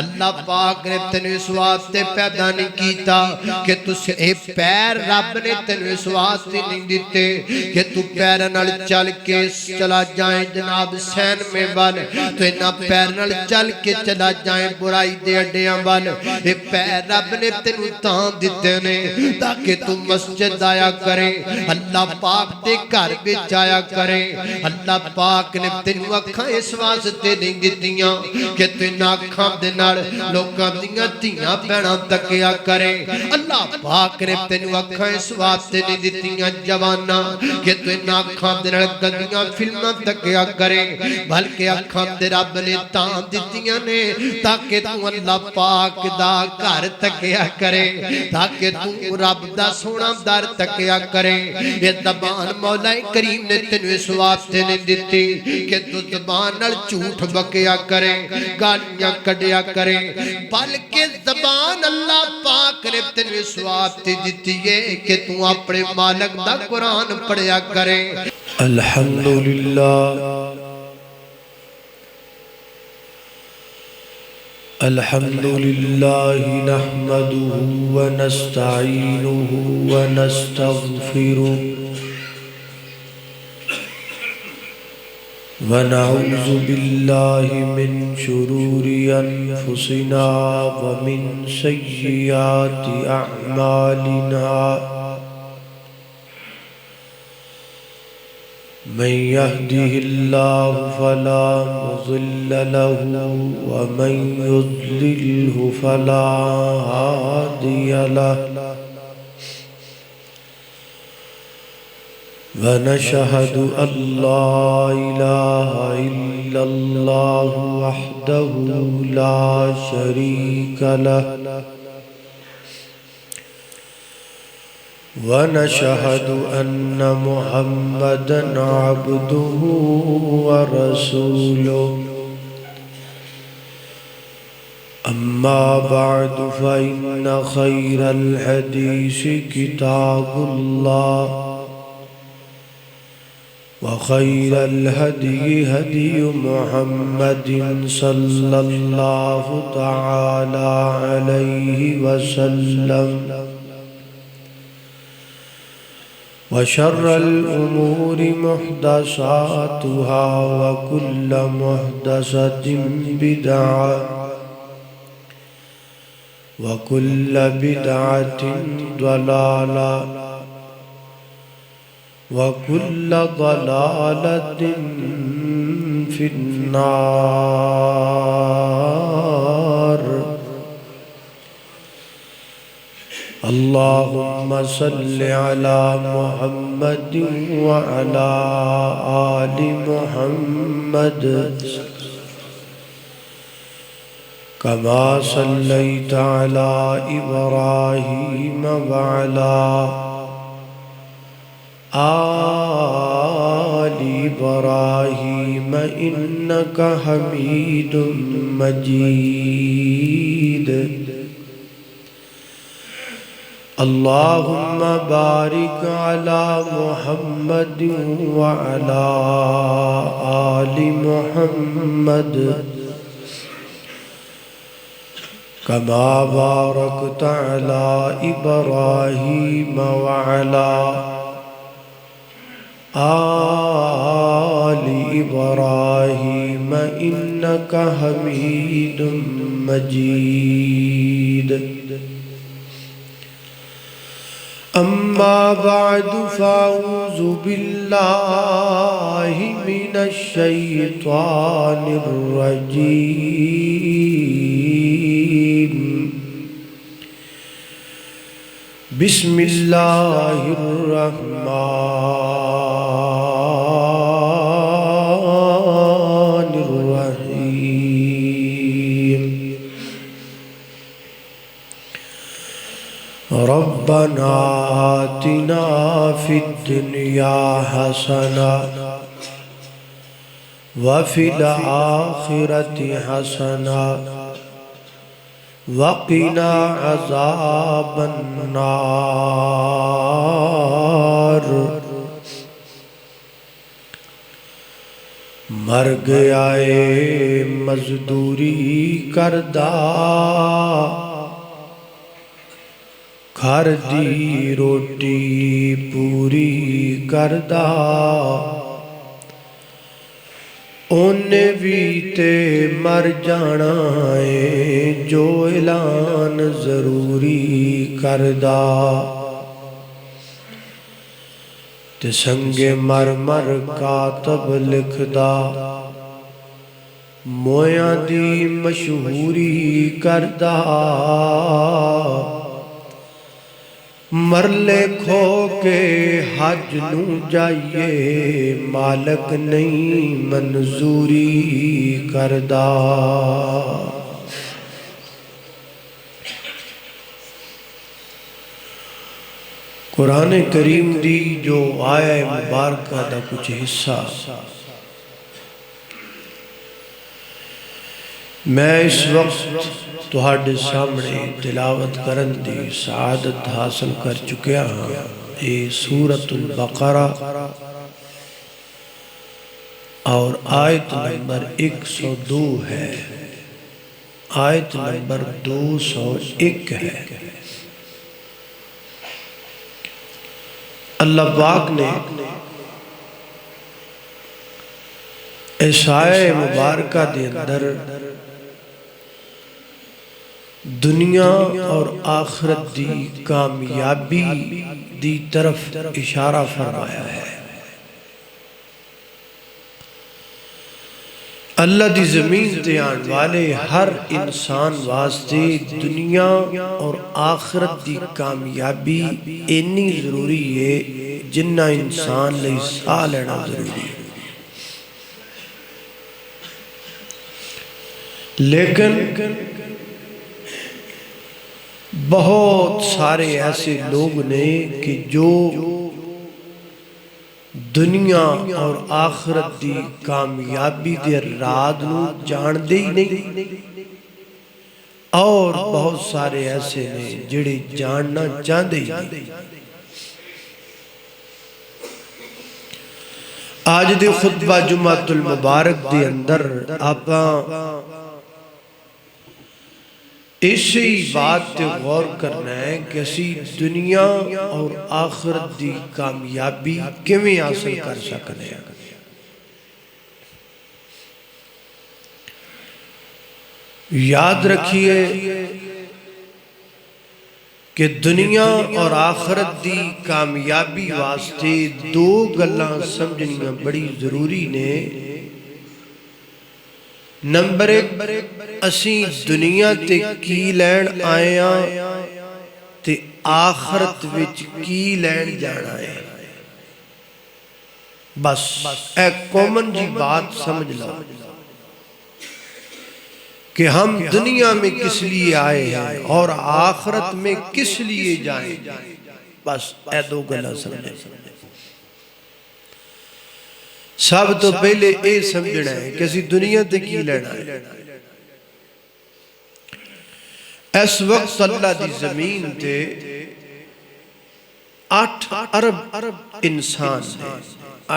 اللہ پاک نے تینوں اس واسطے پیدا نہیں کیتا کہ تُسے اے پیر رب نے تینوں اس واسطے نہیں دیتے کہ تو پیر نال چل کے چلا جائیں جناب سین میں بن تو انہاں پیر نال چل کے چلا جائیں برائی دے اڈیاں بن اے پیر رب نے تینوں تاں دیتے نے تاکہ تو مسجد آیا کرے اللہ پاک دے گھر وچ آیا کرے اللہ پاک نے تینوں اکھاں اس واسطے نہیں دتیاں کہ تو انہاں اکھاں دے نال لوکاں دیاں دھیاں بہناں تکیا کرے اللہ پاک نے تینوں اکھاں اس واسطے نہیں دتیاں جواناں کہ تو انہاں اکھاں دے نال گندیاں فلماں تکیا کرے بلکہ اکھاں تے رب نے تاں دتیاں نے تاکہ تو اللہ پاک دا گھر تکیا کرے تاکہ تو رب دا سونا در تکیا کرے یہ زبان مولا کریم نے تینوں اس واسطے نہیں دتی کہ تو زبان نال جھوٹ بکیا کرے گالیاں کڈیا کرے بلکہ زبان اللہ پاک نے تینوں اس واسطے دتی ہے کہ تو اپنے مالک دا قرآن پڑھیا کرے الحمدللہ نحمده ونستعینه ونستغفره ونعوذ باللہ من شرور انفسنا ومن سیئات اعمالنا من يهده الله فلا مضل له ومن يضلله فلا هادي له ونشهد أن لا إله إلا الله وحده لا شريك له ونشهد أن محمدًا عبده ورسوله أما بعد فإن خير الحديث كتاب الله وخير الهدي هدي محمد صلى الله تعالى عليه وسلم وشر الأمور محدثاتها وكل محدثة بدعة وكل بدعة ضلالة وكل ضلالة في النار اللهم صل على محمد وعلى آل محمد كما صليت على إبراهيم وعلى آل إبراهيم إنك حميد مجيد اللهم بارك على محمد وعلى آل محمد كما باركت على إبراهيم وعلى آل إبراهيم إنك حميد مجيد أما بعد فأعوذ بالله من الشيطان الرجيم بسم الله الرحمن الرحيم ربنا آتنا في الدنيا حسنة وفي الآخرة حسنة وقنا عذاب النار مر گیا اے مزدوری کردا گھر دی روٹی پوری کردا اونے بھی تے مر جانا ہے جو اعلان ضروری کردا تے سنگ مرمر کاتب لکھدا مویاں دی مشہوری کردا مرلے کھو کے حج نو جائیے مالک نہیں منظوری کردا قرآن کریم دی جو آیہ مبارکہ دا کچھ حصہ میں اس وقت تہاڈے سامنے تلاوت کرن دی سعادت حاصل کر چکیا ہاں یہ سورۃ البقرہ اور آیت نمبر 102 ہے آیت نمبر 201 ہے اللہ پاک نے اس آیہ مبارکہ دے اندر دنیا اور آخرت دی کامیابی دی طرف اشارہ فرمایا ہے اللہ دی زمین تے آن والے ہر انسان واسطے دنیا اور آخرت دی کامیابی اتنی ضروری ہے جنہ انسان لئی ساہ لینا ضروری ہے لیکن بہت سارے ایسے لوگ نے کہ جو دنیا اور آخرت دی کامیابی دے راز نو جان دے ہی نہیں اور بہت سارے ایسے نے جڑے جاننا چاہتے ہی نہیں آج دے خطبہ جمعۃ المبارک دے اندر آپاں اسی بات تے غور کرنا ہے کہ اسی دنیا اور آخرت دی کامیابی کیویں حاصل کر سکتے ہیں یاد رکھیے کہ دنیا اور آخرت دی کامیابی واسطے دو گلاں سمجھنیاں بڑی ضروری نے نمبر 1 اسی دنیا تے کی لین آیا تے آخرت وچ کی لین جانا ہے بس ایک کامن جی بات سمجھ لو کہ ہم دنیا میں کس لیے آئے ہیں اور آخرت میں کس لیے جائیں بس اے دو گلا سمجھیں سب تو پہلے اے سمجھنا ہے کہ اسی دنیا تے کی لینا ہے اس وقت اللہ دی زمین تے 8 ارب انسان ہے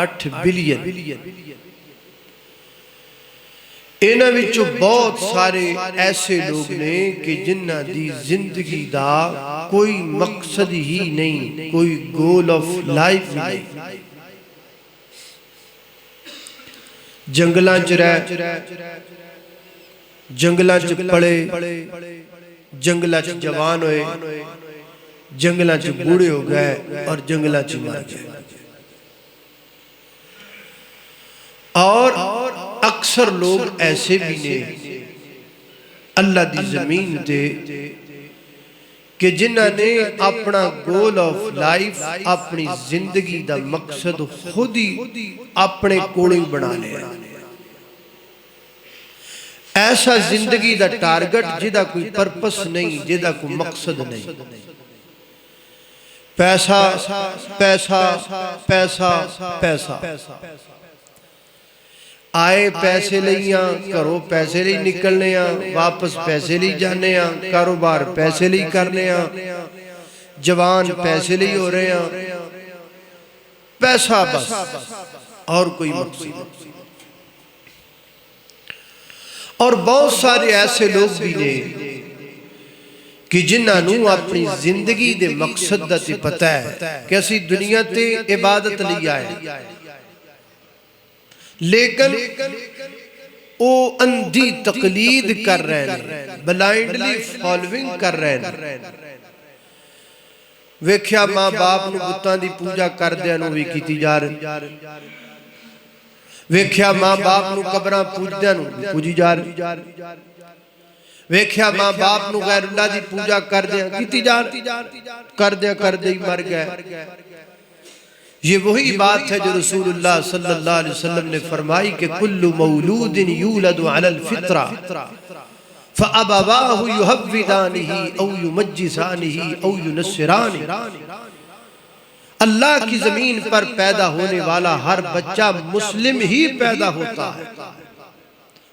8 بلین انہاں وچوں بہت سارے ایسے لوگ نے کہ جنہاں دی زندگی دا کوئی مقصد ہی نہیں کوئی گول آف لائف نہیں جنگلاں چ رہ جنگلاں چ پڑے جنگلاں چ جوان ہوئے جنگلاں چ بوڑھے ہو گئے اور جنگلاں چ مر گئے اور اکثر لوگ ایسے بھی نے اللہ دی زمین دے کہ جنہاں نے اپنا گول آف لائف اپنی زندگی دا مقصد خود ہی اپنے کوڑے بنا لیا ایسا زندگی دا ٹارگٹ جدا کوئی پرپس نہیں جدا کوئی مقصد نہیں پیسہ پیسہ پیسہ پیسہ آئے پیسے لیاں کرو پیسے لی نکلنے ہاں واپس پیسے لی جانے ہاں کاروبار پیسے لی کرنے ہاں جوان پیسے لی ہو رہے ہاں پیسہ بس اور کوئی مقصد اور بہت سارے ایسے لوگ بھی نے کہ جنہاں نوں اپنی زندگی دے مقصد دا تے پتہ ہے کہ اسی دنیا تے عبادت لئی آئے، لیکن او اندھی تقلید کر رہے ہیں، بلائنڈلی فالوئنگ کر رہے ہیں۔ ویکھیا ماں باپ نو بتاں دی پوجا کر دیا نو بھی کیتی جا رہی، ویکھیا ماں باپ نو قبراں پوج دیا نو بھی پوجی جا رہی، ویکھیا ماں باپ نو غیر اللہ دی پوجا کر دیا کیتی جا رہی، کر دیا ہی مر گئے۔ یہ وہی بات ہے جو رسول اللہ صلی اللہ علیہ وسلم نے فرمائی کہ کل مولود یولد علی الفطرہ فَأَبَوَاهُ يُحَوِّدَانِهِ أَوْ يُمَجِّسَانِهِ أَوْ يُنَصِّرَانِهِ۔ اللہ کی زمین پر پیدا ہونے والا ہر بچہ مسلم ہی پیدا ہوتا ہے۔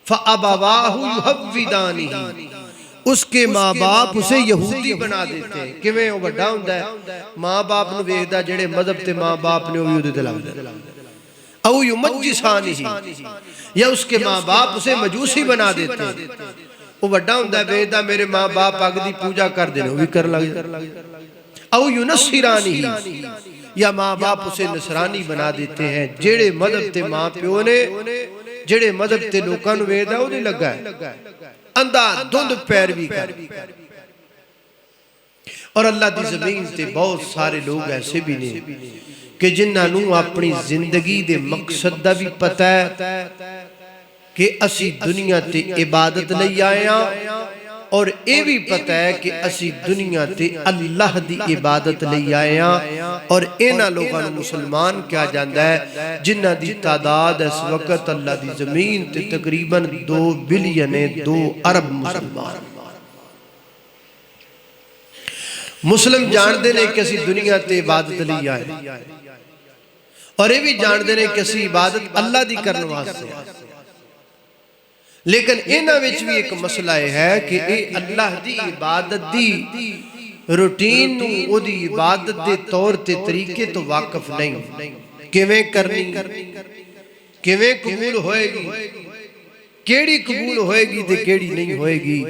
فَأَبَوَاهُ يُحَوِّدَانِهِ، اس کے ماں باپ اسے یہودی بنا دیتے ہیں۔ کیویں وہ بڑا ہوندا ہے، ماں باپ نو ویکھدا جڑے مذہب تے ماں باپ نے وہ تے لگ دے، او یمجسانہ، یا اس کے ماں باپ اسے مجوسی بنا دیتے ہیں۔ وہ بڑا ہوندا ہے ویکھدا میرے ماں باپ اگ دی پوجا کر دے وہ بھی کر لگ دے، او ینصرانہ، یا ماں باپ اسے نصرانی بنا دیتے ہیں۔ جڑے مذہب تے ماں پیو نے، جڑے مذہب تے لوکاں نو ویکھدا او نہیں لگا ہے، اندھا دھند پیروی کر۔ اور اللہ دی زمین تے بہت سارے لوگ ایسے بھی نے کہ جنہاں نوں اپنی زندگی دے مقصد دا بھی پتہ ہے کہ اسی دنیا تے عبادت لئی آئے ہیں، اور اے بھی پتہ ہے کہ اسی دنیا تے اللہ دی عبادت لئی آئے ہیں۔ اور اینا لوگاں نوں مسلمان کیا جاندا ہے جنہاں دی تعداد اس وقت اللہ دی زمین تے تقریباً 2 بلین 2 ارب مسلمان۔ مسلم جان دے نے کہ اسی دنیا تے عبادت لئی آئے، اور یہ بھی جان دے نے کہ اسی عبادت اللہ دی کرنے واسطے، لیکن اینا وچ بھی ایک مسئلہ ہے کہ اے اللہ دی عبادت دی روٹین نو او دی عبادت دے طور تے طریقے تو واقف نہیں، کیویں کرنی، کیویں قبول ہوئے گی، کیڑی قبول ہوئے گی تے کیڑی نہیں ہوئے گی،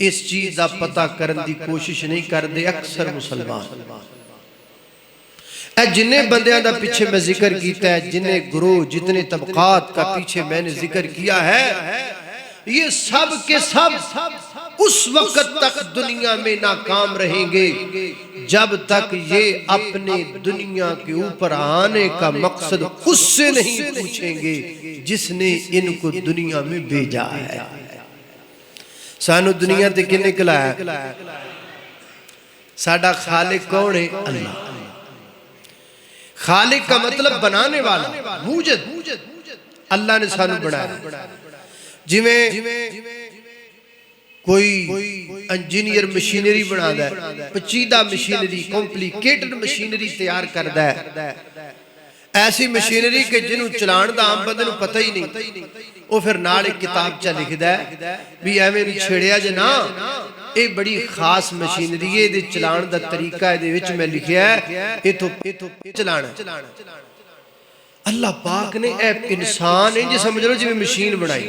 اس چیز دا پتہ کرن دی کوشش نہیں کر دے اکثر مسلمان۔ اے جنہیں بندیاں دا پیچھے میں ذکر کیتا ہے، جنہیں گروہ جتنے طبقات کا پیچھے میں نے ذکر کیا ہے، یہ سب کے سب اس وقت تک دنیا میں ناکام رہیں گے جب تک یہ اپنے دنیا کے اوپر آنے کا مقصد اس سے نہیں پوچھیں گے جس نے ان کو دنیا میں بھیجا ہے۔ سانو دنیا تے کنے کلایا ہے؟ ساڈا خالق کون ہے؟ اللہ۔ خالق کا مطلب بنانے والا، موجد، اللہ نے سانو بنایا۔ جویں کوئی انجینئر مشینری بنا دا ہے، پیچیدہ مشینری، کمپلیکیٹڈ مشینری تیار کردا ہے، ایسی مشینری کہ جنہوں چلان دا عام بندے نو پتہ ہی نہیں، وہ پھر نال ایک کتاب چا لکھدا ہے بھی ایویں نہیں چھڑیا جنا، اے بڑی خاص مشینری ہے، دے چلان دا طریقہ ہے، دے وچ میں لکھیا ہے اے تو چلانا ہے۔ اللہ پاک نے اے انسان انج سمجھ لو جی میں مشین بنائی،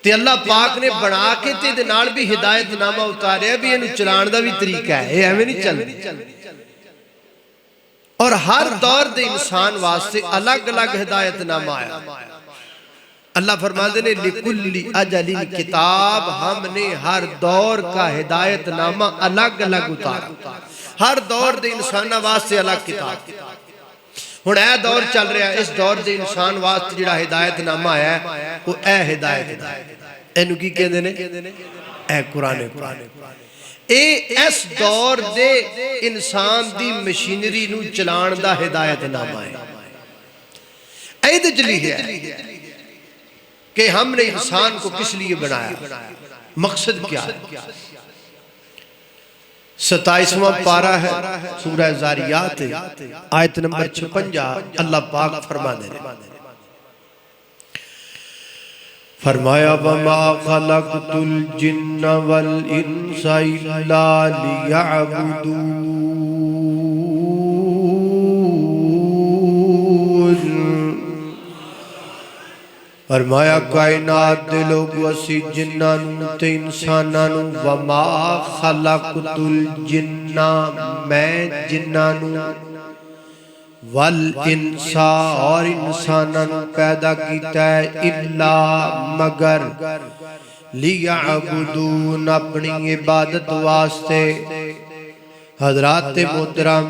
تے اللہ پاک نے بنا کے تے دے نال بھی ہدایت نامہ اتاریا بھی اینو چلان دا بھی طریقہ ہے، اے ایویں نہیں چل۔ اور ہر دور دے انسان واسطے الگ الگ ہدایت نامہ آیا۔ اللہ فرماتے نے لِكُلِّ أَجَلٍ کتاب، ہم نے ہر دور کا ہدایت نامہ الگ الگ اتارا، ہر دور دے انسان واسطے الگ کتاب۔ ہن اے دور چل رہا ہے، اس دور دے انسان واسطے جڑا ہدایت نامہ آیا ہے وہ اے ہدایت نامہ، اینو کی کہندے نے؟ اے قرآن پاک۔ اے اس دور دے انسان دی مشینری نو چلان دا ہدایت نامہ ہے۔ اے دے جلی ہے کہ ہم نے انسان کو کس لیے بنایا، مقصد کیا ہے۔ 27واں پارہ ہے سورہ زاریات، آیت نمبر 56، اللہ پاک فرما دے رہے فرمایا وَمَا خَلَقْتُ الْجِنَّ وَالْإِنسَ إِلَّا لِيَعْبُدُونَ۔ فرمایا کائنات دے لوگ اسی جناں نوں تے انساناں نوں وما خلقت الجن میں جناں نوں والانسا اور انساناں نوں پیدا کیتا ہے الا مگر لیعبدون اپنی عبادت واسطے۔ حضرات محترم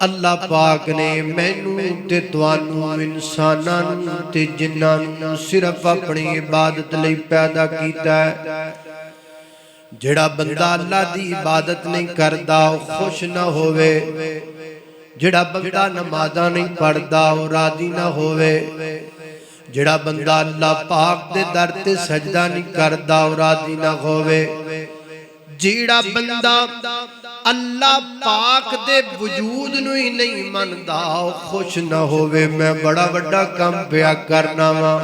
اللہ پاک نے مینوں تے توانوں انساناں نوں تے جناں نوں صرف اپنی عبادت لئی پیدا کیتا ہے۔ جڑا بندہ اللہ دی عبادت نہیں کردا او خوش نہ ہوئے، جڑا بندہ نمازاں نہیں پڑھدا او راضی نہ ہوئے، جڑا بندہ اللہ پاک دے در تے سجدہ نہیں کردا او راضی نہ ہوئے، جڑا بندہ اللہ پاک دے وجود نو ہی نہیں مندا او خوش نہ ہوئے۔ میں بڑا بڑا کم پیا کرنا وا،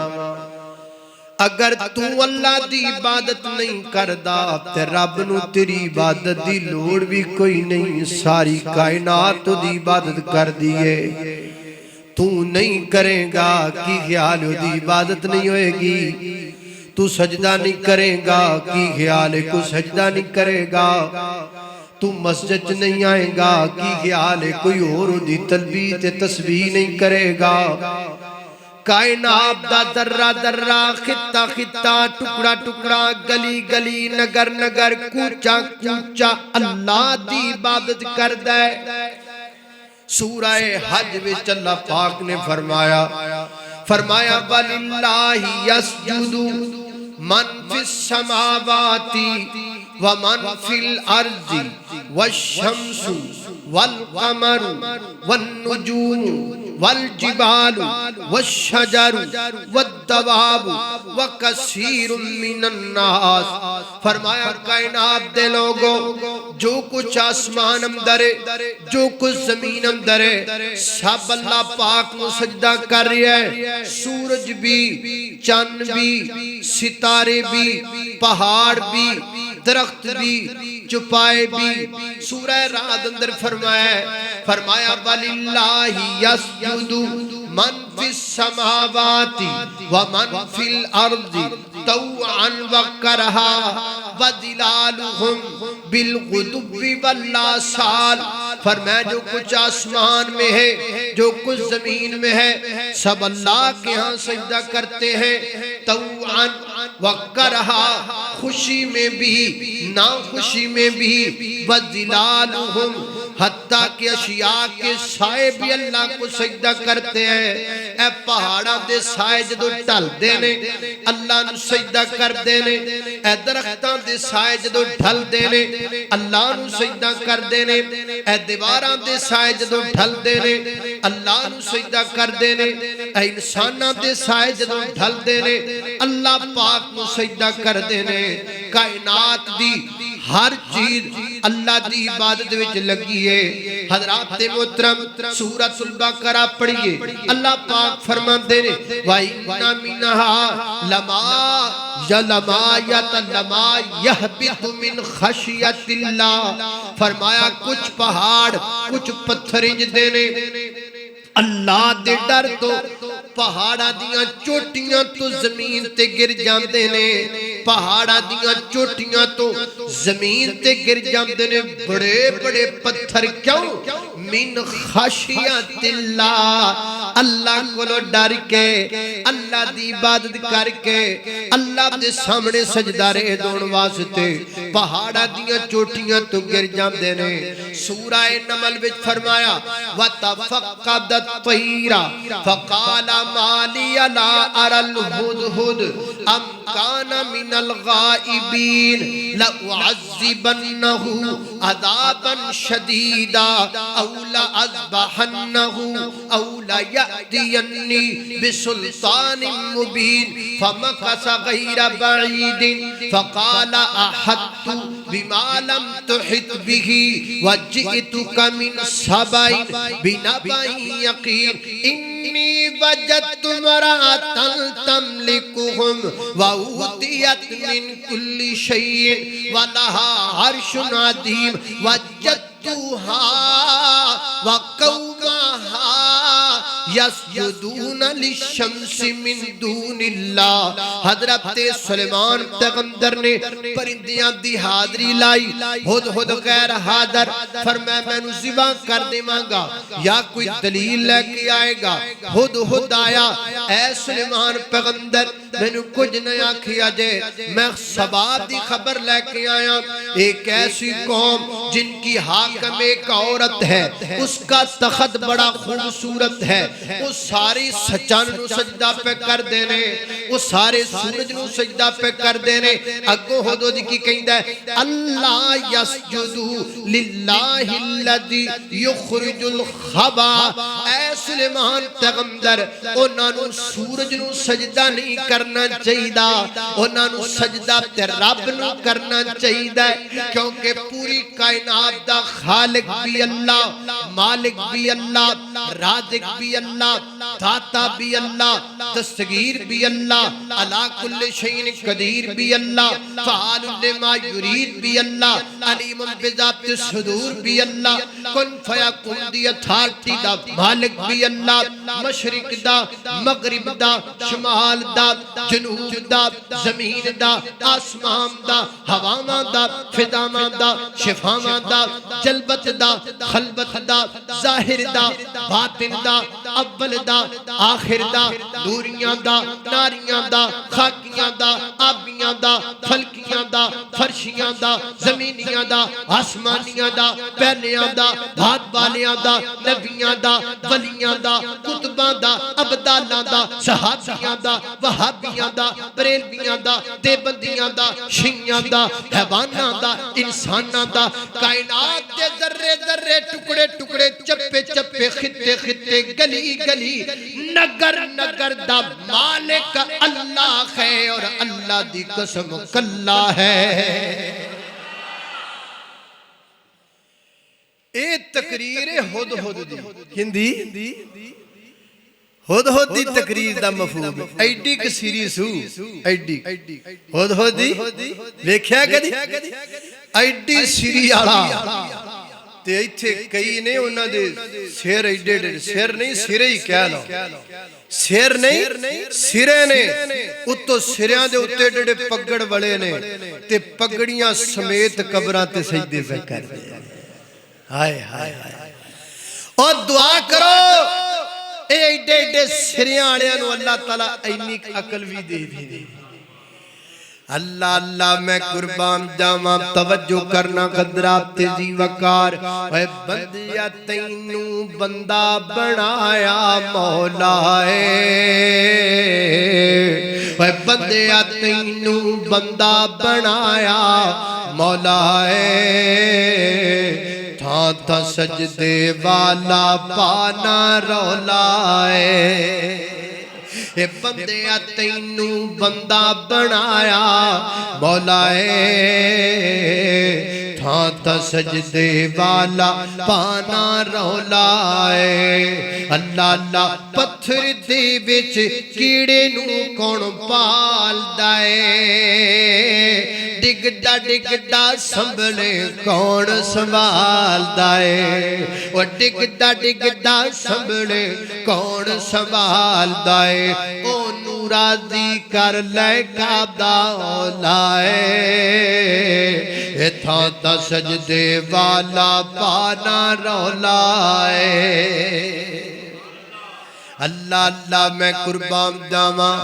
اگر تو اللہ دی عبادت نہیں کردا تے رب نو تیری عبادت دی لوڑ بھی کوئی نہیں، ساری کائنات تو دی عبادت کر دیے، تو نہیں کرے گا کی خیال ہو دی عبادت نہیں ہوئے گی، تو سجدہ نہیں کرے گا کی خیال ہے کو سجدہ نہیں کرے گا، تو مسجد نہیں آئے گا کی خیال ہے کوئی اور دی تلبیہ تے تسبیح نہیں کرے گا۔ کائنات دا ذرہ ذرہ خطہ خطہ ٹکڑا ٹکڑا گلی گلی نگر نگر کوچا کوچا اللہ دی عبادت کردا ہے۔ سورہ حج وچ اللہ پاک نے فرمایا وَلِلَّهِ يَسْجُدُ مَنْ فِي السَّمَاوَاتِ وَمَنْ فِي الْأَرْضِ وَالشَّمْسُ وَالْقَمَرُ وَالنُّجُومُ والجبال والشجر والدواب وکثیر من الناس۔ فرمایا کائنات دے لوگوں جو کچھ آسمان اندر ہے، جو کچھ زمین اندر ہے، سب اللہ پاک کو سجدہ کر رہے ہیں، سورج بھی، چاند بھی، ستارے بھی، پہاڑ بھی، درخت بھی، چپائے بھی۔ سورہ رعد اندر فرمایا وَلِلَّهِ يَسْجُدُ مَنْ فِي السَّمَاوَاتِ وَمَنْ فِي الْأَرْضِ طَوْعًا وَكَرْهًا وَظِلَالُهُمْ بِالْغُدُوِّ وَالْآصَالِ۔ فرمایا جو کچھ آسمان میں ہے، جو کچھ زمین میں ہے، سب اللہ کے ہاں سجدہ کرتے ہیں، طَوْعًا وَكَرْهًا، خوشی میں بھی نا خوشی میں بھی، وَظِلَالُهُمْ، حتیٰ کہ اشیاء کے سائے بھی اللہ کو سجدہ کرتے ہیں۔ اے پہاڑاں دے سائے جدو ڈھل دینے اللہ نو سجدہ کر دینے، اے درختاں دے سائے جدو ڈھل دینے اللہ نو سجدہ کر دینے، اے دیواراں دے سائے جدو ڈھل دینے اللہ نو سجدہ کر دینے، اے انساناں دے سائے جدو ڈھل دینے اللہ پاک نو سجدہ کر دینے۔ کائنات دی ہر چیز اللہ دی عبادت وچ لگی ہے۔ حضرات محترم سورۃ البقرہ پڑھیے، اللہ پاک فرماتے ہیں وَإِنَّ مِنْهَا لَمَا يَهْبِطُ مِنْ خَشْيَةِ اللَّهِ۔ فرمایا کچھ پہاڑ کچھ پتھر انج دینے اللہ دے ڈر تو پہاڑا دیاں چوٹیاں تو زمین تے گر جاندے نے، پہاڑا دیاں چوٹیاں تو زمین تے گر جاندے نے، بڑے بڑے پتھر کیوں؟ من خشیت اللہ، اللہ کو لو ڈر کے، اللہ دی عبادت کر کے، اللہ دے سامنے سجدہ رہ دون واسطے پہاڑا دیاں چوٹیاں تو گر جاندے نے۔ سورہ نمل وچ فرمایا وَتَفَقَّدَ الطَّيْرَ فَقَالَ مَا لِيَ لَا أَرَى الْهُدْهُدْ أَمْ كَانَ مِنَ الْغَائِبِينَ لَأُعَذِّبَنَّهُ عَذَابًا شَدِيدًا أَوْ لَأَذْبَحَنَّهُ أَوْ لَيَأْتِيَنِّي بِسُلْطَانٍ مُبِينٍ فَمَكَثَ غَيْرَ بَعِيدٍ فَقَالَ أَحَطتُ بِمَا لَمْ تُحِطْ بِهِ وَجِئْتُكَ مِنْ سَبَإٍ بِنَبَإٍ يَقِينٍ إِنِّي وَجَدتُّ امْرَأَةً تَمْلِكُهُمْ وَأُوتِيَتْ مِنْ كُلِّ شَيْءٍ وَلَهَا عَرْشٌ عَظِيمٌ وَجَدتُّهَا وَقَوْمَهَا یسجدون للشمس من دون اللہ۔ حضرت سلیمان پیغمبر نے پرندیاں دی حاضری لائی، ہدہد غیر حاضر، فرمایا میں نو ذبح کر دیواں گا یا کوئی دلیل لے کے آئے گا۔ ہدہد آیا، اے سلیمان پیغمبر میں نو کچھ نہیں آکھیا جے، میں سباب دی خبر لے کے آیا، ایک ایسی قوم جن کی حاکم ایک عورت ہے، اس کا تخت بڑا خوبصورت ہے، وہ ساری سچان نو سجدہ پہ کر دینے، وہ سارے سورج نو سجدہ پہ کر دینے۔ اگو ہدہد کی کہندہ ہے اللہ یسجدو للہ الذی یخرج الخبا۔ اے سلیمان پیغمبر انہاں نو سورج نو سجدہ نہیں کرنا چاہیدہ، انہاں نو سجدہ تے رب نو کرنا چاہیدہ، کیونکہ پوری کائنات دا خالق بھی اللہ، مالک بھی اللہ، رازق بھی اللہ، داتا بھی اللہ، دستگیر بھی اللہ، علا کل شیء قدیر بھی اللہ، فعال لما یرید بھی اللہ، علیم بذات الصدور بھی اللہ، کن فیکون دی اتھارٹی دا مالک بھی اللہ، مشرق دا، مغرب دا، شمال دا، جنوب دا، زمین دا، آسمان دا، ہواما دا، فضاما دا، شفاما دا، جلبت دا، خلبت دا، ظاہر دا، باطن دا، اول دا، آخر دا، نوریاں دا، ناریاں دا، خاکیاں دا، آبیاں دا، فلکیاں دا، فرشیاں دا، زمینیاں دا، آسمانیاں دا، پہلیاں دا، بھات بالیاں دا، نبیاں دا، ولیاں دا، کتباں دا، عبدالاں دا، صحابیاں دا، وہابیاں دا، بریلویاں دا، دیبندیاں دا، شیعیاں دا، حیواناں دا، انساناں دا، کائنات دے ذرے ذرے ٹکڑے ٹکڑے چپے چپے خطے خطے گلی گلی نگر نگر دا مالک اللہ ہے، اور اللہ دی قسم کلا ہے۔ اے تقریر ہدہد دی ہندی ہدہد دی تقریر دا مفہوم ایڈی کسیری سو، ایڈی ہدہد دی ویکھیا کدی ایڈی سری آڑا تے ایتھے کئی نے انہاں دے سیر ایڈے ایڈے، سیر نہیں سرے ہی کہہ لو، سیر نہیں سرے نے، اتو سریاں دے اتے ڈڑے پگڑ والے نے تے پگڑیاں سمیت قبراں تے سجدے پہ کر دے۔ ہائے ہائے ہائے، اور دعا کرو اے ایڈے ایڈے سریاں آڑیاں نو اللہ تعالیٰ اینی عقل بھی دے دے۔ اللہ اللہ میں قربان جاواں، توجہ کرنا قدرات تیزی وقار، اے بندیا تینوں بندہ بنایا مولا اے بندیا تینوں بندہ بنایا مولا تھا تھا سجدے والا پانا رولا اے بندیا تینوں بندہ بنایا مولا تھا تھا سجدے والا پانا رولا اللہ اللہ پتھر دے وچ کیڑے نو کون پال دائے، ڈگڈا ڈگڈا سنبھلے کون سنبھال دائے، وہ ڈگڈا ڈگڈا سنبھلے کون سنبھال دائے، او نورازی کر لے کعبہ لائے تھا تا سجدے والا پانا رولائے۔ اللہ اللہ میں قربان جاواں،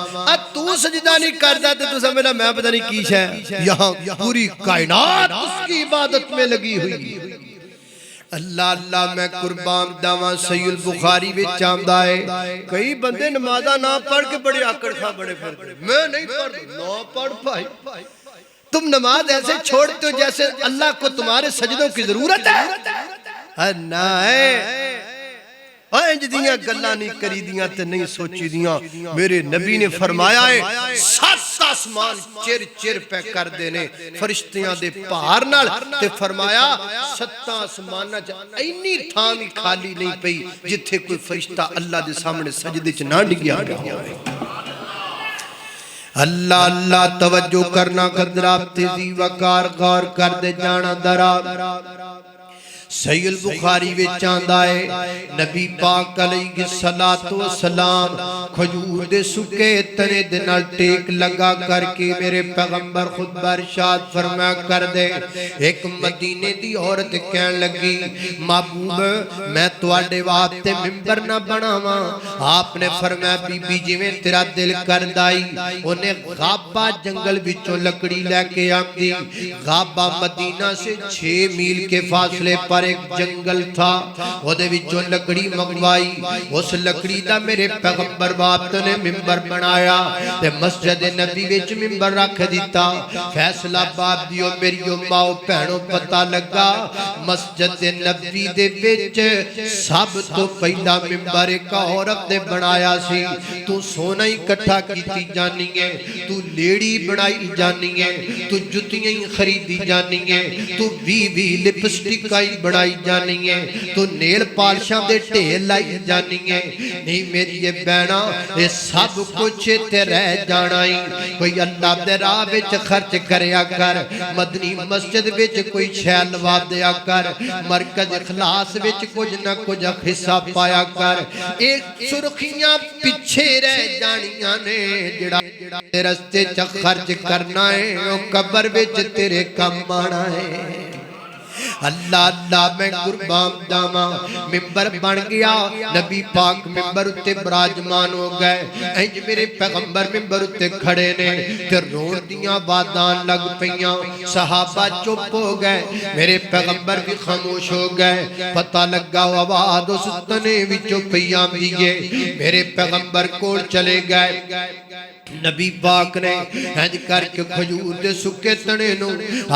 تو سجدہ نہیں کرتا تو سمجھنا میں پتہ نہیں کیش ہے، یہاں پوری کائنات اس کی عبادت میں لگی ہوئی۔ اللہ اللہ میں قربان جاواں، صحیح البخاری وچ آندا ہے کئی بندے نمازاں نہ پڑھ کے بڑے آکڑ کھا بڑے پھرتے، میں نہیں پڑھتا، نہ پڑھ بھائی، تم نماز ایسے چھوڑتے ہو جیسے اللہ کو تمہارے سجدوں کی ضرورت ہے، نہ ہے انج دیاں گلاں نہیں کری دیاں تے نہیں سوچی دیاں۔ میرے نبی نے فرمایا ہے 7 آسمان چر چر پہ کر دینے فرشتیاں دے پہار نال، تے فرمایا 7 آسماناں اینی تھاں بھی خالی نہیں پئی جتھے کوئی فرشتہ اللہ دے سامنے سجدے چ نہ ڈگیا گیا۔ اللہ اللہ توجہ کرنا قدرات تیزی وقار غور کر دے جانا درا صحیح البخاری وچ آندا ہے نبی پاک علیہ الصلوۃ والسلام کھجور دے سکے تنے دے نال ٹیک لگا کر کے میرے پیغمبر خطبہ ارشاد فرمایا کر دے. ایک مدینے دی عورت کہن لگی محبوب میں تواڈے واسطے ممبر نہ بناواں. آپ نے فرمایا بی بی جویں تیرا دل کردا ای. اونے غابہ جنگل وچوں لکڑی لے کے آندی. غابہ مدینہ سے 6 میل کے فاصلے پر ایک جنگل تھا. وہ دے وچوں لکڑی منگوائی. اس لکڑی دا میرے پیغمبر باپ نے ممبر بنایا تے مسجد نبی وچ ممبر رکھ دیتا. فیصلہ باب دیو میری ماؤ بہنوں پتہ لگا مسجد نبی دے وچ سب تو پہلا ممبر ایک عورت نے بنایا سی. تو سونا ہی اکٹھا کیتی جانی ہے, تو لیڑی بنائی جانی ہے, تو جتیاں ہی خریدی جانی ہے, تو بھی لپسٹکائی بنائی جانی ہے, تو نیل پالشاں دے ڈھیر لائی جانی ہے. نہیں میری یہ بہنا یہ سب کچھ تے رہ جانا ہی. کوئی اللہ دے راہ وچ خرچ کریا کر, مدنی مسجد وچ کوئی شے لوا دیا کر, مرکز اخلاص وچ کچھ نہ کچھ حصہ پایا کر. ایک سرخیاں پیچھے رہ جانیاں نے جڑا رستے چ خرچ کرنا ہے او قبر وچ تیرے کم آنا ہے. اللہ اللہ میں قربان جاواں. ممبر بن گیا, نبی پاک ممبر اتے براجمان ہو گئے. انج میرے پیغمبر ممبر اتے کھڑے نے تے رون دیاں بادان لگ پیاں. صحابہ چپ ہو گئے, میرے پیغمبر بھی خاموش ہو گئے. پتہ لگا آواز اس تنے وچوں پئی آندی ہے. میرے پیغمبر کول چلے گئے. نبی پاک نے ہنج کر کے کھجور دے سکے تنے نو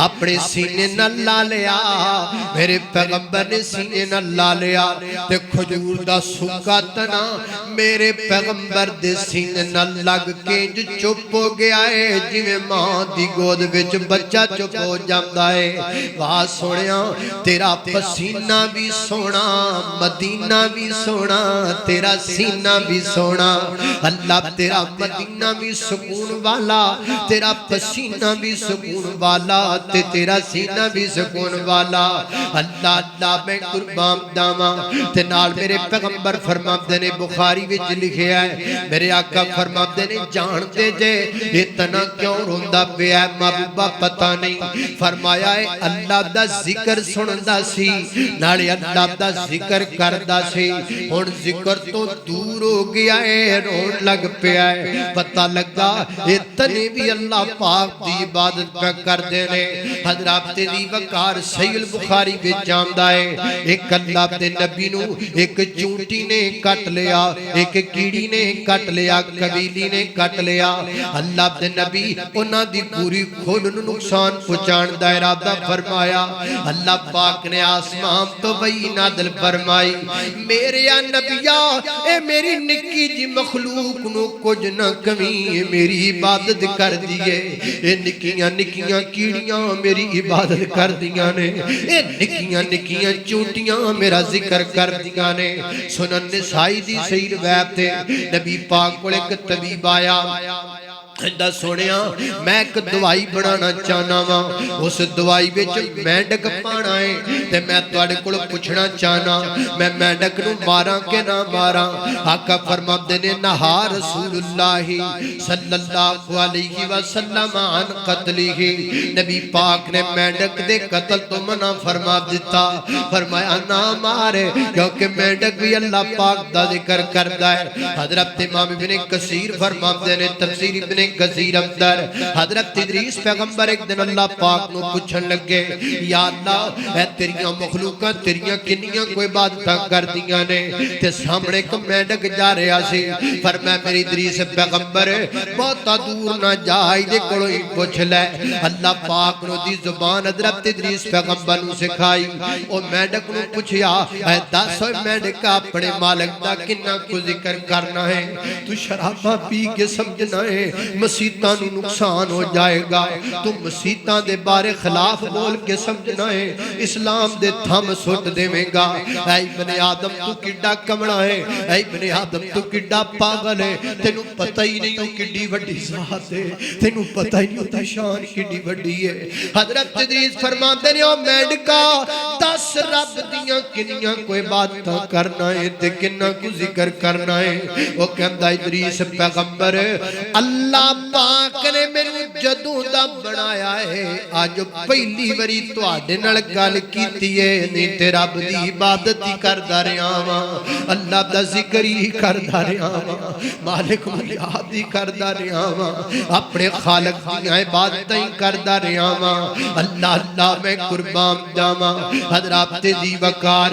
اپنے سینے نہ لا لیا. میرے پیغمبر نے سینے نہ لا لیا تے کھجور دا سکا تنا میرے پیغمبر دے سینے نہ لگ کے جو چپ ہو گیا ہے جویں ماں دی گود وچ بچہ چپ ہو جاندا ہے. واہ سونیا تیرا پسینہ بھی سونا, مدینہ بھی سونا, تیرا سینہ بھی سونا. اللہ تیرا مدینہ بھی سکون والا, تیرا پسینہ بھی سکون والا, تے تیرا سینہ بھی سکون والا. اللہ اللہ میں قربان جاواں. تے نال میرے پیغمبر فرماندے نے بخاری وچ لکھیا ہے میرے آقا فرماندے نے جان دے جے اتنا کیوں روندا پیا ہے محبوبہ پتہ نہیں. فرمایا ہے اللہ دا ذکر سندا سی نالے اللہ دا ذکر کردا سی. ہن ذکر تو دور ہو گیا ہے رون لگ پیا ہے. پتہ لگا اتنے بھی اللہ پاک دی عبادت پہ کر دینے. حضرات دی وقار صحیح البخاری بھی جاندہ ہے. ایک اللہ دے نبی نو ایک چونٹی نے کٹ لیا, ایک کیڑی نے کٹ لیا, قبیلی نے کٹ لیا. اللہ دے نبی انہاں دی پوری کھول نو نقصان پہنچان دا ارادہ فرمایا. اللہ پاک نے آسمان تو وہی نازل فرمائی میرے نبیہ اے میری نکی جی مخلوق نو کچھ نہ کمی میری عبادت کر دیئے. اے نکیاں نکیاں کیڑیاں میری عبادت کر دیاں نے, اے نکیاں نکیاں چونٹیاں میرا ذکر کر دیاں نے. سنن نسائی دی صحیح روایت تے نبی پاک کو ایک طبیب آیا کہندا سونیا میں ایک دوائی بنانا چاہنا وا, اس دوائی وچ مینڈک پانا ہے تے میں تواڈے کول پوچھنا چاہنا میں مینڈک نو ماراں کہ نہ ماراں. آقا فرماندے نے نہا رسول اللہ صلی اللہ علیہ وسلم عن قتلہ. نبی پاک نے مینڈک دے قتل تو منع فرما دیتا. فرمایا نہ مارے کیونکہ مینڈک بھی اللہ پاک دا ذکر کردا ہے. حضرت امام ابن کثیر فرماندے نے تفسیر ابن کثیر اندر حضرت ادریس پیغمبر ایک دن اللہ پاک نو پوچھن لگے یا اللہ اے تیریاں مخلوقاں تیریاں کنیاں کوئی عبادتاں کر دیاں نے تے سامنے کو مینڈک جا رہا سی. فرمایا میری ادریس پیغمبر بہت دور نہ جائی دے کولو ہی پوچھ لے. اللہ پاک نو دی زبان حضرت ادریس پیغمبر نو سکھائی. او مینڈک نو پوچھیا اے دس مینڈک اپنے مالک دا کنہ کو ذکر کرنا ہے, تو شرابہ پی کے سمجھنا ہے مسیتاں نوں نقصان ہو جائے گا تو مسیتاں دے بارے خلاف بول کے سمجھنا ہے اسلام دے تھم سٹ دیویں گا اے ابن آدم تو کڈا کمڑا ہے اے ابن آدم تو کڈا پاگل ہے تینوں پتہ ہی نہیں ہو کڈی وڈی ذات ہے تینوں پتہ ہی نہیں ہوتا شان کڈی وڈی ہے حضرت ادریس فرماتے ہیں او میڈکا 10 رب دیاں کنیاں کوئی باتاں کرنا ہے تے کناں کو ذکر کرنا ہے وہ کہندا ادریس پیغمبر اللہ پاک نے مینوں جدوں دا بنایا ہے اج پہلی واری تواڈے نال گل کیتی ہے نہیں تے رب دی عبادت ہی کردا رہیا واں اللہ دا ذکر ہی کردا رہیا واں مالک نوں یاد ہی کردا رہیا واں اپنے خالق دی عبادت ہی کردا رہیا واں اللہ اللہ میں قربان جاواں حضرات دی وقار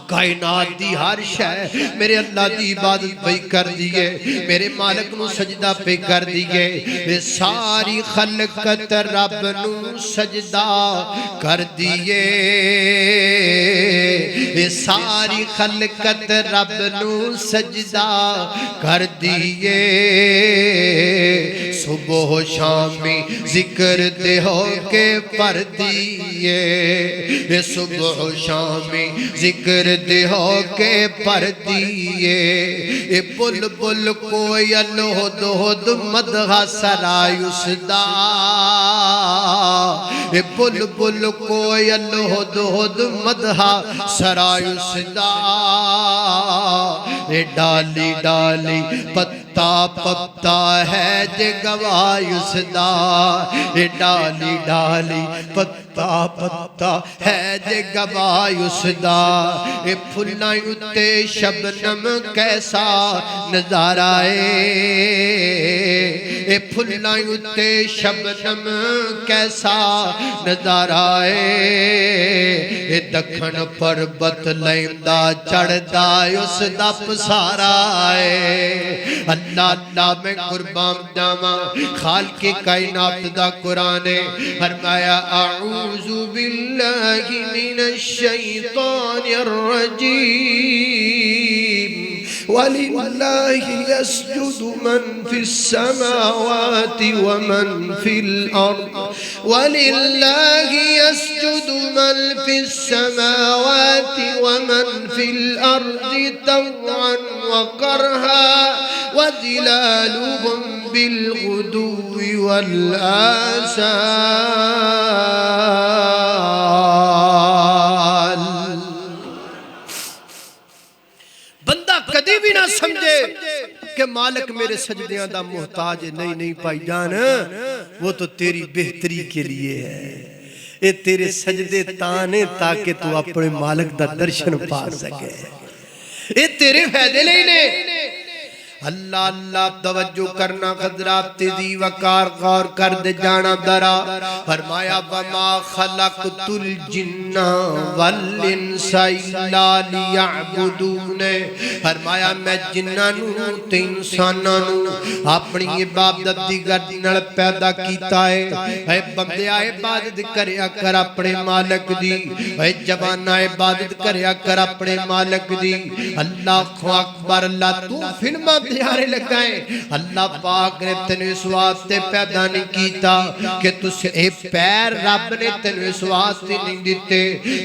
کائنات دی ہر شے میرے اللہ دی عبادت پہ کر دیئے میرے مالک نو سجدہ پہ کر دیئے ساری خلقت رب نو سجدہ کر دیئے ساری خلقت رب نو سجدہ کر دیئے صبح و شامی ذکر دے ہو کے پر دیئے صبح و شامی ذکر دے ہو کے پر دیئے اے بل بل کوئل ہد ہد مدغا سرائیس دا اے بل بل کوئل ہد ہد مدغا سرائیس دا اے ڈالی ڈالی پتا پتا ہے جے گوائیس دا اے ڈالی ڈالی پتا پتا ہے جے گوائیس دا اے پھلائیں اتے شبنم کیسا نظارہ اے پھلائیں اتے شبنم کیسا نظارہ اے دکھن پر بت لیندہ چڑھدا اس دا پسارا اے اللہ اللہ میں قربان جاواں خالق کائنات دا قرآن فرمایا اعوذ باللہ من الشیطان الرجیم وَلِلَّهِ يَسْجُدُ مَنْ فِي السَّمَاوَاتِ وَمَنْ فِي الْأَرْضِ وَلِلَّهِ يَسْجُدُ مَنْ فِي السَّمَاوَاتِ وَمَنْ فِي الْأَرْضِ طَوْعًا وَكَرْهًا وَظِلَالُهُمْ بِالْغُدُوِّ وَالْآصَالِ کدی بھی نہ سمجھے کہ مالک میرے سجدیاں دا محتاج نہیں نہیں پائی جان وہ تو تیری بہتری کے لیے ہے اے تیرے سجدے تانے تاکہ تو اپنے مالک دا درشن پا سکے اے تیرے فائدے لینے اللہ اللہ توجہ کرنا حضرات دی وقار غور کر دے جانا درا فرمایا وما خلقت الجن والانس الا لیعبدون فرمایا میں جنانوں تے انساناں اپنی عبادت دی گردی نال پیدا کیتا ہے اے بندیا عبادت کریا کر اپنے مالک دی اے جوانا عبادت کریا کر اپنے مالک دی اللہ اکبر اللہ تو فلمہ پیارے لگائیں اللہ پاک نے تینوں اس واسطے پیدا نہیں کیتا کہ تُس اے پیر رب نے تینوں اس واسطے نہیں دیتے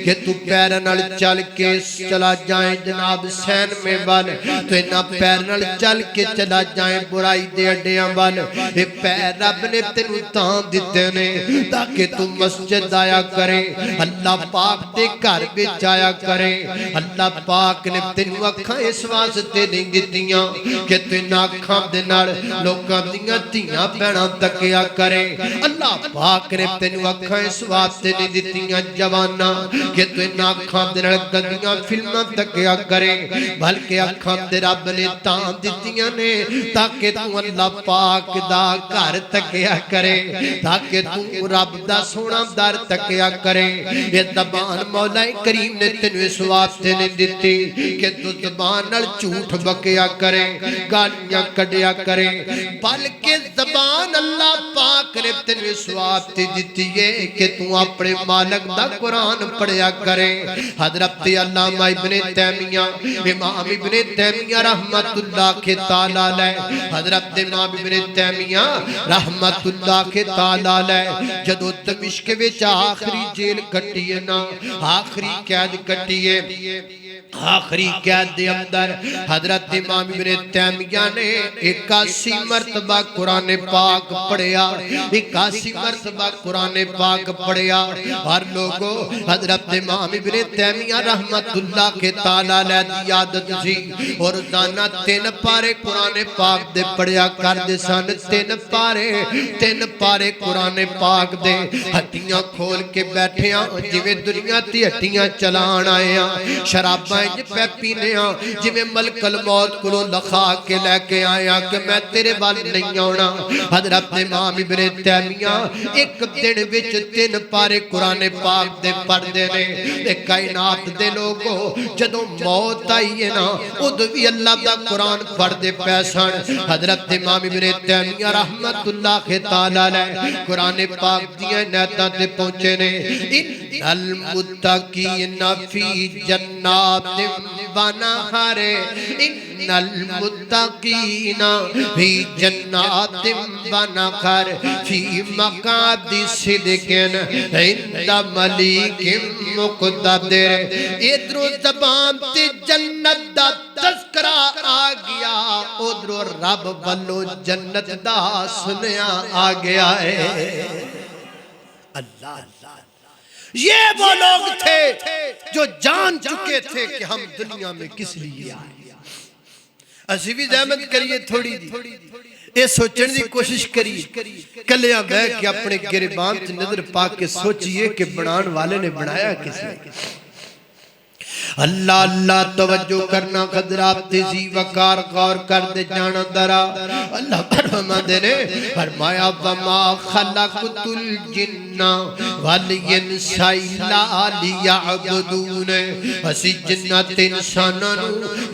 کہ تو پیر نال چل کے چلا جائیں جناب سین میں بال تو انہا پیر نال چل کے چلا جائیں برائی دے اڈیاں بال اے پیر رب نے تینوں تان دیتے نے تاکہ تو مسجد آیا کریں اللہ پاک دے گھر بچ آیا کریں اللہ پاک نے تینوں اکھاں اس واسطے نہیں دیتیاں کہ تو ناکھاں دے نال لوکاں دیاں تیاں بہناں تکیا کرے اللہ پاک نے تینوں اکھاں اس واسطے نہیں دتیاں جوانا کہ تو ناکھاں دے نال گندیاں فلماں تکیا کرے بلکہ اکھاں دے رب نے تاں دتیاں نے تاکہ تو اللہ پاک دا گھر تکیا کرے تاکہ تو رب دا سونا در تکیا کرے یہ زبان مولا کریم نے تینوں اس واسطے نہیں دتی کہ تو زبان نال جھوٹ بکیا کرے گالیاں کڈیا کرے بلکہ زبان اللہ پاک نے تینوں سواب تے دتی ہے کہ تو اپنے مالک دا قرآن پڑھیا کرے حضرت علامہ ابن تیمیہ امام ابن تیمیہ رحمت اللہ کے تعالی علیہ حضرت امام ابن تیمیہ رحمت اللہ کے تعالی علیہ جدو دمشق وچ آخری جیل کٹی ہے نا آخری قید کٹی ہے آخری قید دے اندر حضرت امام ابن تیمیہ نے 81 مرتبہ قرآن پاک پڑھیا 81 مرتبہ قرآن پاک پڑھیا ہر لوگوں حضرت امام ابن تیمیہ رحمت اللہ کے تعالی علیہ دی عادت سی اور روزانہ 3 پارے قرآن پاک دے پڑھیا کر دے سن 3 پارے قرآن پاک دے ہٹیاں کھول کے بیٹھے ہیں جویں دنیا تی ہٹیاں چلان آئے ہیں شراباں پہ پینے ہیں جویں ملک الموت کو لکھا کے لے کے آئے ہیں کہ میں تیرے بال نہیں ہونا حضرت امام ابن تیمیہ ایک دن وچ 3 پارے قرآن پاک دے پڑھ دے نے کائنات دے لوگوں جدوں موت آئی ہے نا ادو بھی اللہ دا قرآن پڑھ دے پیسان حضرت امام ابن تیمیہ رحمت اللہ کے تعالی علیہ قرآن پاک دیا نیتاں تے پہنچے نے ان المتقین فی جنات و نہر ان المتقین فی جنات و نہر فی مقعد صدق عند ملیک مقتدر ادھر زبان تے جنت دا تذکرہ آ گیا ادھر رب والو جنت دا سنیا آ گیا ہے اللہ یہ وہ لوگ تھے جو جان چکے تھے کہ ہم دنیا میں کس لیے آئے اسی بھی زحمت کریے تھوڑی دی اے سوچن دی کوشش کریے کلیاں بہ کے اپنے گریبان تے نظر پا کے سوچئے کہ بنان والے نے بنایا کس لیے اللہ اللہ توجہ کرنا قدرات تیزی وقار غور کر دے جانا درا اللہ فرماندے نے فرمایا وما خلقت الجن والانس الا لیعبدون اسی جنات انساناں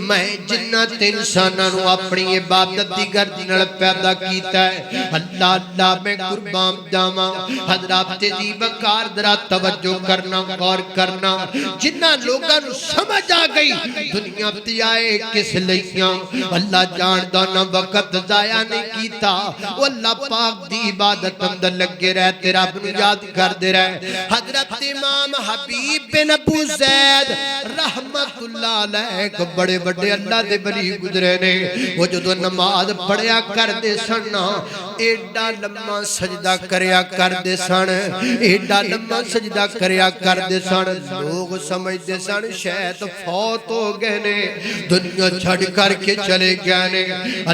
میں جنات انساناں اپنی عبادت دی گرد نال پیدا کیتا ہے اللہ اللہ میں قربان جاواں حضرات تیزی وقار درا توجہ کرنا غور کرنا جنہ لوگاں سمجھ آ گئی دنیا تے آئے کس لیاں اللہ جان دانا وقت ضائع نہیں کیتا وہ اللہ پاک دی عبادت اندر لگے رہتے رب نو یاد کر دے رہے حضرت امام حبیب بن ابو زید رحمت اللہ علیہ بڑے بڑے اللہ دے بلی گزرے نے وہ جو نماز پڑھیا کر دے سن ایڈا لمحہ سجدہ کریا کر دے سن ایڈا لمحہ سجدہ کریا کر دے سن لوگ سمجھ دے سن شاید فوت ہو گئے نے دنیا چھڑ کر کے چلے گئے نے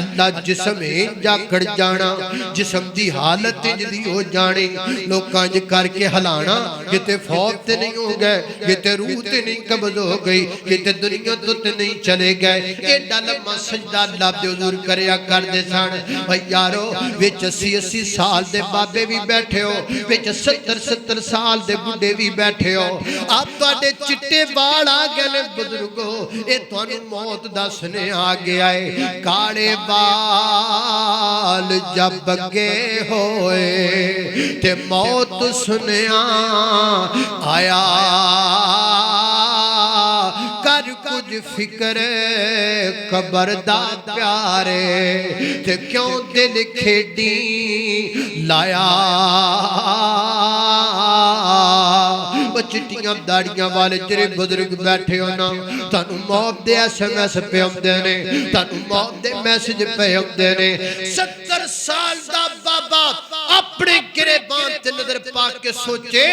اللہ جسم جا کر جانا جسم دی حالت جدی ہو جانی لوکاں جے کر کے ہلانا کتے فوت تے نہیں ہو گئے کتے روح تے نہیں قبض ہو گئی کتے دنیا تو تے نہیں چلے گئے ایڈا لمحہ سجدہ اللہ دے حضور کریا کر دے سن بھائی یارو وچ 80 سال دے بابے بھی بیٹھے ہو وچ 70 سال دے بڈھے بھی بیٹھے ہو آپ تواڈے چٹے بال آ گئے بزرگو اے تانوں موت دسنے آ گیا ہے کاڑے بال جب گے ہوئے تے موت سنیا آیا کر کچھ فکر قبر دا پیارے تے کیوں دل کھیڈی لایا چٹیاں داڑیاں والے جرے بزرگ بیٹھے ہونا تانوں موت دے ایس ایم ایس پہ ہم دینے تانوں موت دے میسج پہ ہم دینے 70 سال دا بابا اپنے گریبان تے نظر پاک کے سوچے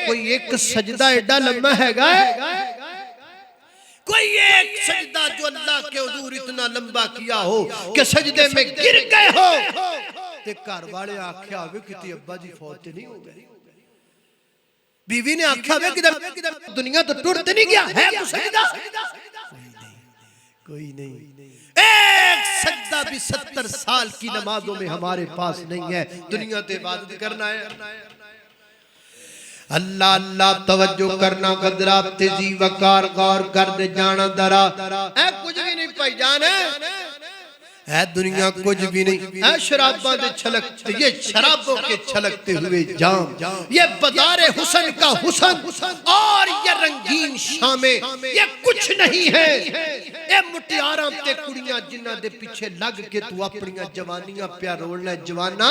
کوئی ایک سجدہ ایڈا لمحہ ہے گا کوئی ایک سجدہ جو اللہ کے حضور اتنا لمبا کیا ہو کہ سجدے میں گر گئے ہو تے گھر والے آکھیا ہوئے کتی ابا جی فوت نہیں ہو گئے بیوی نے آکھا ہوئے کہ دنیا تو ٹوٹتے نہیں گیا ہے تو سجدہ کوئی نہیں ایک سجدہ بھی 70 سال کی نمازوں میں ہمارے پاس نہیں ہے دنیا تے عبادت کرنا ہے اللہ اللہ توجہ کرنا قدرات تیزی وقار غور کر دے جانا درا اے کچھ بھی نہیں پائی جانے اے دنیا کچھ بھی نہیں، اے شراباں دے چھلکتے، یہ شرابوں کے چھلکتے ہوئے جام، یہ بازار حسن کا حسن اور یہ رنگین شامیں، یہ کچھ نہیں ہے۔ اے مٹیاراں تے کڑیاں جنہ دے پیچھے لگ کے تو اپنیاں جوانیاں پیا رولنا جوانا،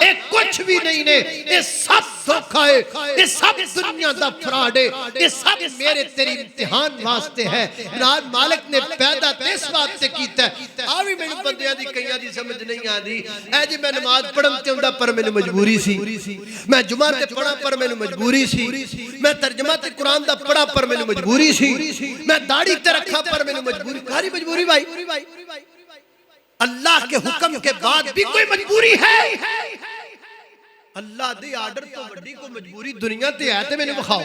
اے کچھ بھی نہیں نے، اے سب دھوکا ہے، اے سب دنیا دا فراڈ ہے، اے سب میرے تیری امتحان واسطے ہے۔ مالک نے پیدا اس واسطے کیتا ہے۔ آوی میں بندیاں دی کئیاں دی سمجھ نہیں آدی، اے جی میں نماز پڑھن تے ہوندا پر مینوں مجبوری سی، میں جمعہ تے پڑھا پر مینوں مجبوری سی، میں ترجمہ تے قرآن دا پڑھا پر مینوں مجبوری سی، میں داڑھی تے رکھا پر مینوں مجبوری، کاری مجبوری بھائی؟ اللہ کے حکم کے بعد بھی کوئی مجبوری ہے؟ اللہ دے آرڈر تو بڑی کو مجبوری دنیا تے ہے تے میں نے بخاؤ۔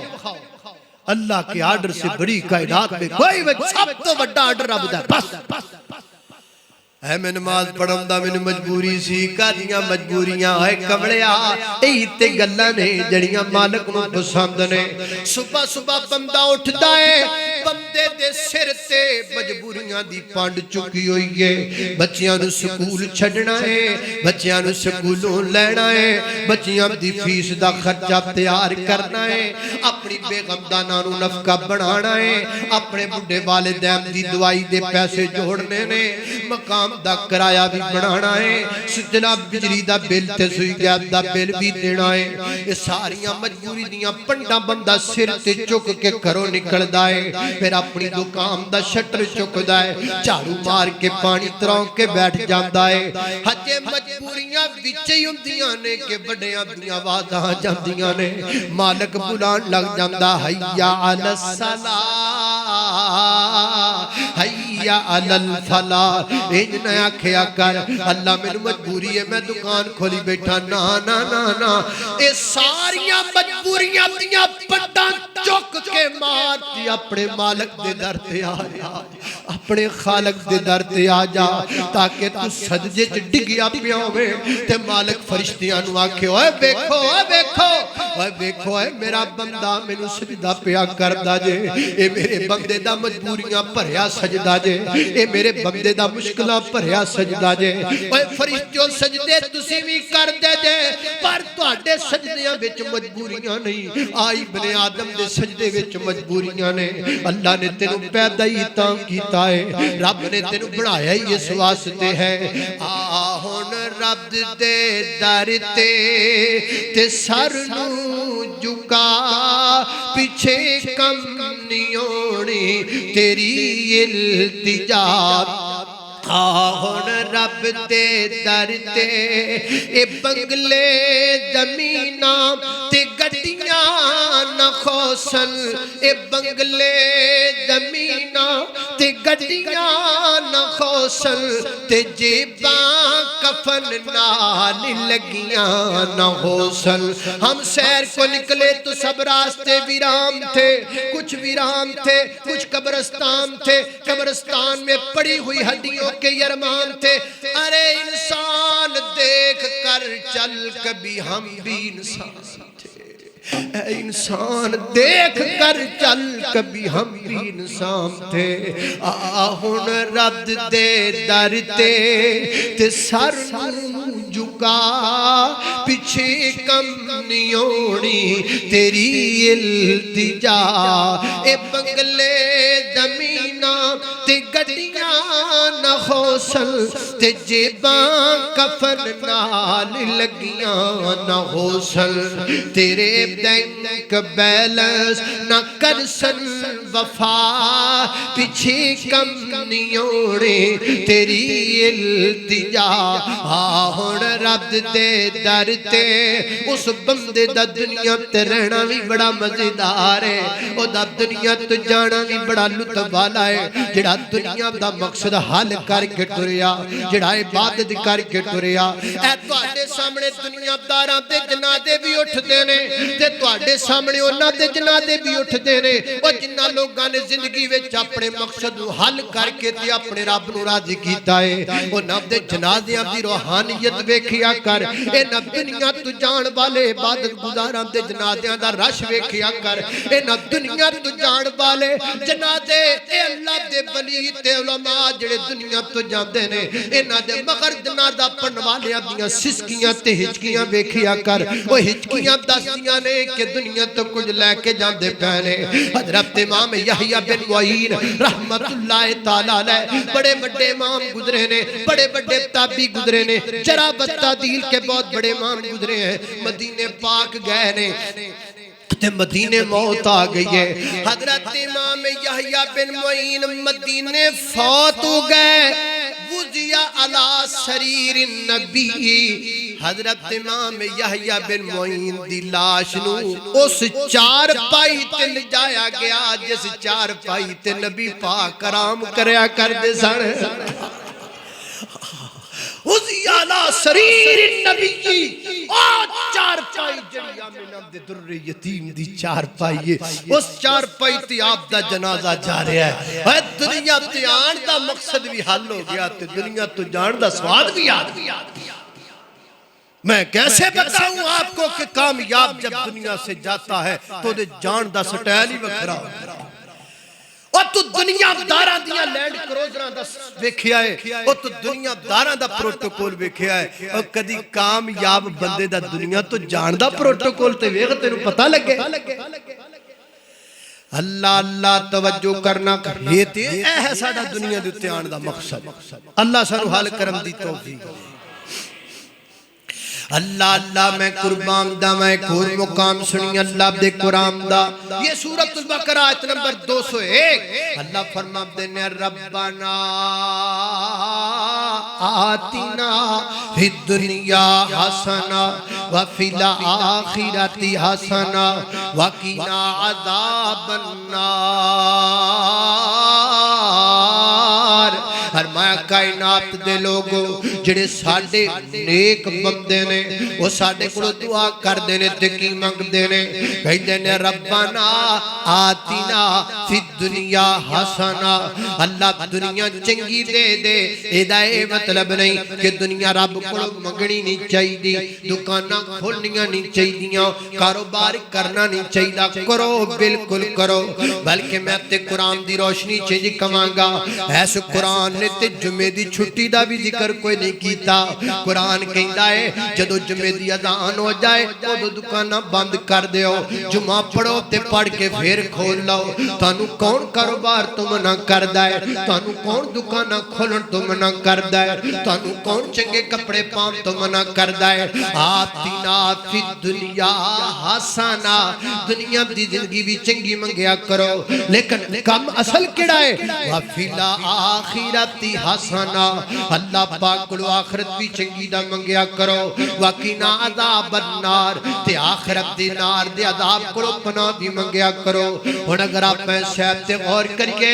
اللہ کے آرڈر سے بڑی کائنات میں کوئی سب تو بڑا آرڈر رب دا، بس اے میں نماز پڑھن دا میں مجبوری سی، کادیاں مجبوریاں ہے کمڑیا، اے تے گلاں نے جڑیاں مالک نوں پسند نے۔ صبح صبح بندہ اٹھدا ہے، بندے دے سر تے مجبوریاں دی پانڈ چکی ہوئی ہے، بچیاں نوں سکول چھڈنا ہے، بچیاں نوں سکولوں لینا ہے، بچیاں دی فیس دا خرچہ تیار کرنا ہے، اپنی بیگم دا نانو نفقہ بنانا ہے، اپنے بڈھے والدین دی دوائی دے پیسے جوڑنے نے، مقام دا کرایہ بھی بڑھانا ہے، جناب بجلی دا بل تے سوئی گیس دا بل بھی دینا ہے۔ یہ ساریاں مجبوری دیاں پنڈا بندہ سر تے چک کے گھروں نکلدا ہے، پھر اپنی دکان دا شٹر چکدا ہے، جھاڑو مار کے پانی تراؤ کے بیٹھ جاندا ہے۔ ہجے مجبوریاں وچ ہی ہوندیاں نے کہ بڑیاں دیاں آوازاں جاندیاں نے، مالک بلان لگ جاندا، حیا علی الصلاۃ، حیا علی الفلاح، نہ آکھیا کر اللہ میرے مجبوری ہے میں دکان کھولی بیٹھا، نا نا نا نا، اے ساریاں مجبوریاں دیاں پٹاں چک کے مارتی اپنے مالک دے در تے آ جا، اپنے خالق دے در تے آ جا، تاکہ تو سجدے چ ڈگیا پیا ہوے تے مالک فرشتیاں نوں آکھے اوے ویکھو اوے ویکھو اوے ویکھو اے میرا بندہ مینوں سجدہ پیا کردا جے، اے میرے بندے دا مجبوریاں بھریا سجدہ جے، اے میرے بندے دا مشکلاں بھریا سجدہ جے۔ اوے فرشتیوں سجدے تسی بھی کر دے جے، پر تواڈے سجدیاں وچ مجبوریاں نہیں، آئی بنے آدم دے سجدے وچ مجبوریاں نے۔ اللہ نے تینوں پیدا ہی تاں کیتا ہے، رب نے تینوں بنایا ہی اس واسطے ہے۔ آ ہن رب دے در تے سر نوں جھکا، پیچھے کم نہیں ہونی تیری التجا، آہن رب دے در تے اے بنگلے زمیناں تے گڈیاں نہ کھوسن، اے بنگلے زمیناں تے گڈیاں نہ کھوسن، تے جیباں کفن نال لگیاں نہ ہوسن۔ ہم سیر کو نکلے تو سب راستے ویران تھے، کچھ ویران تھے، کچھ قبرستان تھے، قبرستان میں پڑی ہوئی ہڈیوں کے یرمان تھے۔ ارے انسان دیکھ کر چل، کبھی ہم بھی انسان تھے، اے انسان دیکھ کر چل، کبھی ہم بھی انسان تھے۔ آہن رب دے در تے سر نوں جھکا، پیچھے کم نہیں ہونی تیری التجا، اے بنگلے زمیناں تے گڈیاں نہ ہوسن، تے جیباں کفن نال لگیاں نہ ہوسن، تیرے بینک بیلنس نہ کرسن وفا، پیچھے کم نہیں ہونے تیری التجا۔ آہن رب دے در تے اس بندے دا دنیا تے رہنا بھی بڑا مزیدار ہے، او دا دنیا تے جانا بھی بڑا لطف والا ہے، جڑا دنیا دا مقصد حل کر کے ٹریا، جڑا عبادت کر کے ٹریا۔ اے تواڈے سامنے دنیا داراں تے جنازے بھی اٹھدے نے، تے تواڈے سامنے انہاں دے جنازے بھی اٹھدے نے، او جنہاں لوگاں نے زندگی وچ اپنے مقصد نو حل کر کے تے اپنے رب نو راضی کیتا ہے انہاں دے جنازیاں دی روحانیت ویکھیا کر انہاں دنیا تو جان والے عبادت گزاراں دے جنازیاں دا رش ویکھیا کر انہاں دنیا تو جان والے جنازے اے اللہ دے ولی تے علماء جڑے دنیا تو جاندے نے انہاں دے مگر جنازہ پڑھن والیاں دیاں سسکیاں تے ہچکیاں ویکھیا کر او ہچکیاں دسدیاں نے کہ دنیا تو کچھ لے کے جاندے پہنے حضرت امام یحییٰ بن معین رحمت اللہ تعالی علیہ بڑے بڑے امام گزرے نے بڑے بڑے تابعی گزرے نے جرح و تعدیل کے بہت بڑے امام گزرے ہیں مدینے پاک گئے نے تے مدینے موت آ گئی ہے حضرت امام یحییٰ بن معین مدینے فوت ہو گئے وزیا علی سریر النبی حضرت امام یحییٰ بن معین دی لاش نو اس چار پائی تے لجایا گیا جس چار پائی تے نبی پاک آرام کریا کر دے سن وزیا علی سریر النبی چار پائی جڑی آمینہ دے در یتیم دی چار پائی ہے اس چار پائی تے آپ دا جنازہ جا رہا ہے دنیا تے آن دا مقصد بھی حل ہو گیا تے دنیا تو جان دا سواد بھی یاد میں کیسے بتاؤں آپ کو کہ کامیاب جب دنیا سے جاتا ہے تو دے جان دا سٹیل ہی وکھرا اور تو دنیا داراں دیاں لینڈ کروزراں دا ویکھیا ہے اور تو دنیا داراں دا پروٹوکول ویکھیا ہے اور کدی کامیاب بندے دا دنیا تو جان دا پروٹوکول تے ویکھ تینوں پتہ لگے اللہ اللہ توجہ کرنا یہ تے اے ہے ساڈا دنیا دے تے آن دا مقصد اللہ سانو حال کرم دی توفیق اللہ اللہ میں قربان دا میں کوئی مقام سنی اللہ دے قرآن دا یہ سورۃ البقرہ آیت نمبر 201 اللہ فرما دینے ربنا آتنا فی الدنیا حسنا وفی الآخرت حسنا وقنا عذاب النار فرمایا کائنات دے لوگو جڑے ساڈے نیک بندے نے وہ ساڈے کولوں دعا کر دینے تے کی منگ دینے کہندے نے ربنا آتنا فی الدنیا حسنا اللہ دنیا چنگی دے دے ایدا اے مطلب نہیں کہ دنیا رب کولوں منگنی نہیں چاہیے دکاناں کھولنیاں نہیں چاہیے کاروبار کرنا نہیں چاہیے کرو بالکل کرو بلکہ میں تے قرآن دی روشنی چ کہاں گا ایس قرآن نے تے جمعے دی چھٹی دا بھی ذکر کوئی نہیں کیتا قرآن کہندا ہے جدو جمعے دی اذان ہو جائے اودوں دکاناں بند کر دیو جمعہ پڑھو تے پڑھ کے پھر کھول لو تانوں کون کاروبار تو منع کردا ہے تانوں کون دکاناں کھولن تو منع کردا ہے تانوں کون چنگے کپڑے پاون تو منع کردا ہے آتنا فی الدنیا حسنا دنیا دی زندگی بھی چنگی منگیا کرو لیکن کم اصل کیڑا ہے وفی الآخرت حسنا اللہ پاک کو آخرت بھی چنگی دا منگیا کرو وقنا عذاب النار تے آخرت دی نار دے عذاب کو پناہ بھی منگیا کرو اور اگر آپ میں صاحب تے غور کریے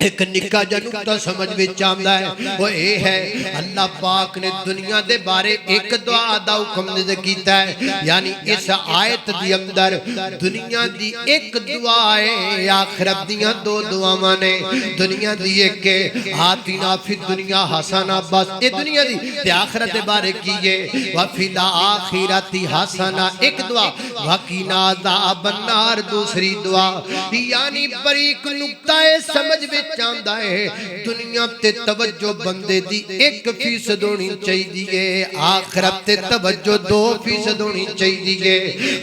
ایک نکا جا نکتہ سمجھ میں چاہتا ہے وہ اے ہے اللہ پاک نے دنیا دے بارے ایک دعا دا حکم نے کیتا ہے یعنی اس آیت دی اندر دنیا دی ایک دعا ہے آخرت دیاں دو دعا نے دنیا دی ایک ہے آتنا فی الدنیا حسنا بس اے دنیا دی تے آخرت دے بارے کیے وفی الآخرت حسنا ایک دعا وقنا عذاب النار دوسری دعا یعنی بریک نکتہ سمجھ میں چاہتا ہے دنیا تے توجہ بندے دی 1% ہونی چاہیے آخرت تے توجہ 2% ہونی چاہیے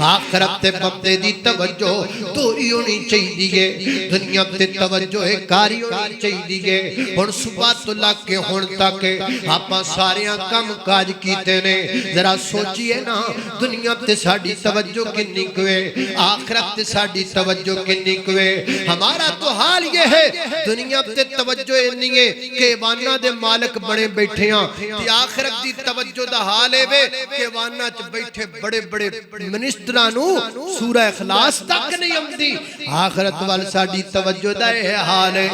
آخرت تے بندے دی توجہ 2 ہی ہونی چاہیے دنیا تے توجہ کاری ہونی چاہیے ہن صبح تو لگ کے ہن تک آپاں ساریاں کم کاج کیتے نے ذرا سوچئے نا دنیا تے ساڈی توجہ کنی کوئے آخرت تے ساڈی توجہ کنی کوئے ہمارا تو حال یہ ہے دنیا تے توجہ نہیں ہے کہ وانا دے مالک بڑے بیٹھے ہیں تے آخرت دی توجہ دا حال ہے کہ وانا چ بیٹھے بڑے بڑے منسٹرانو سورہ اخلاص تک نہیں آمدی آخرت وال ساڑی توجہ دا ہے حال ہے،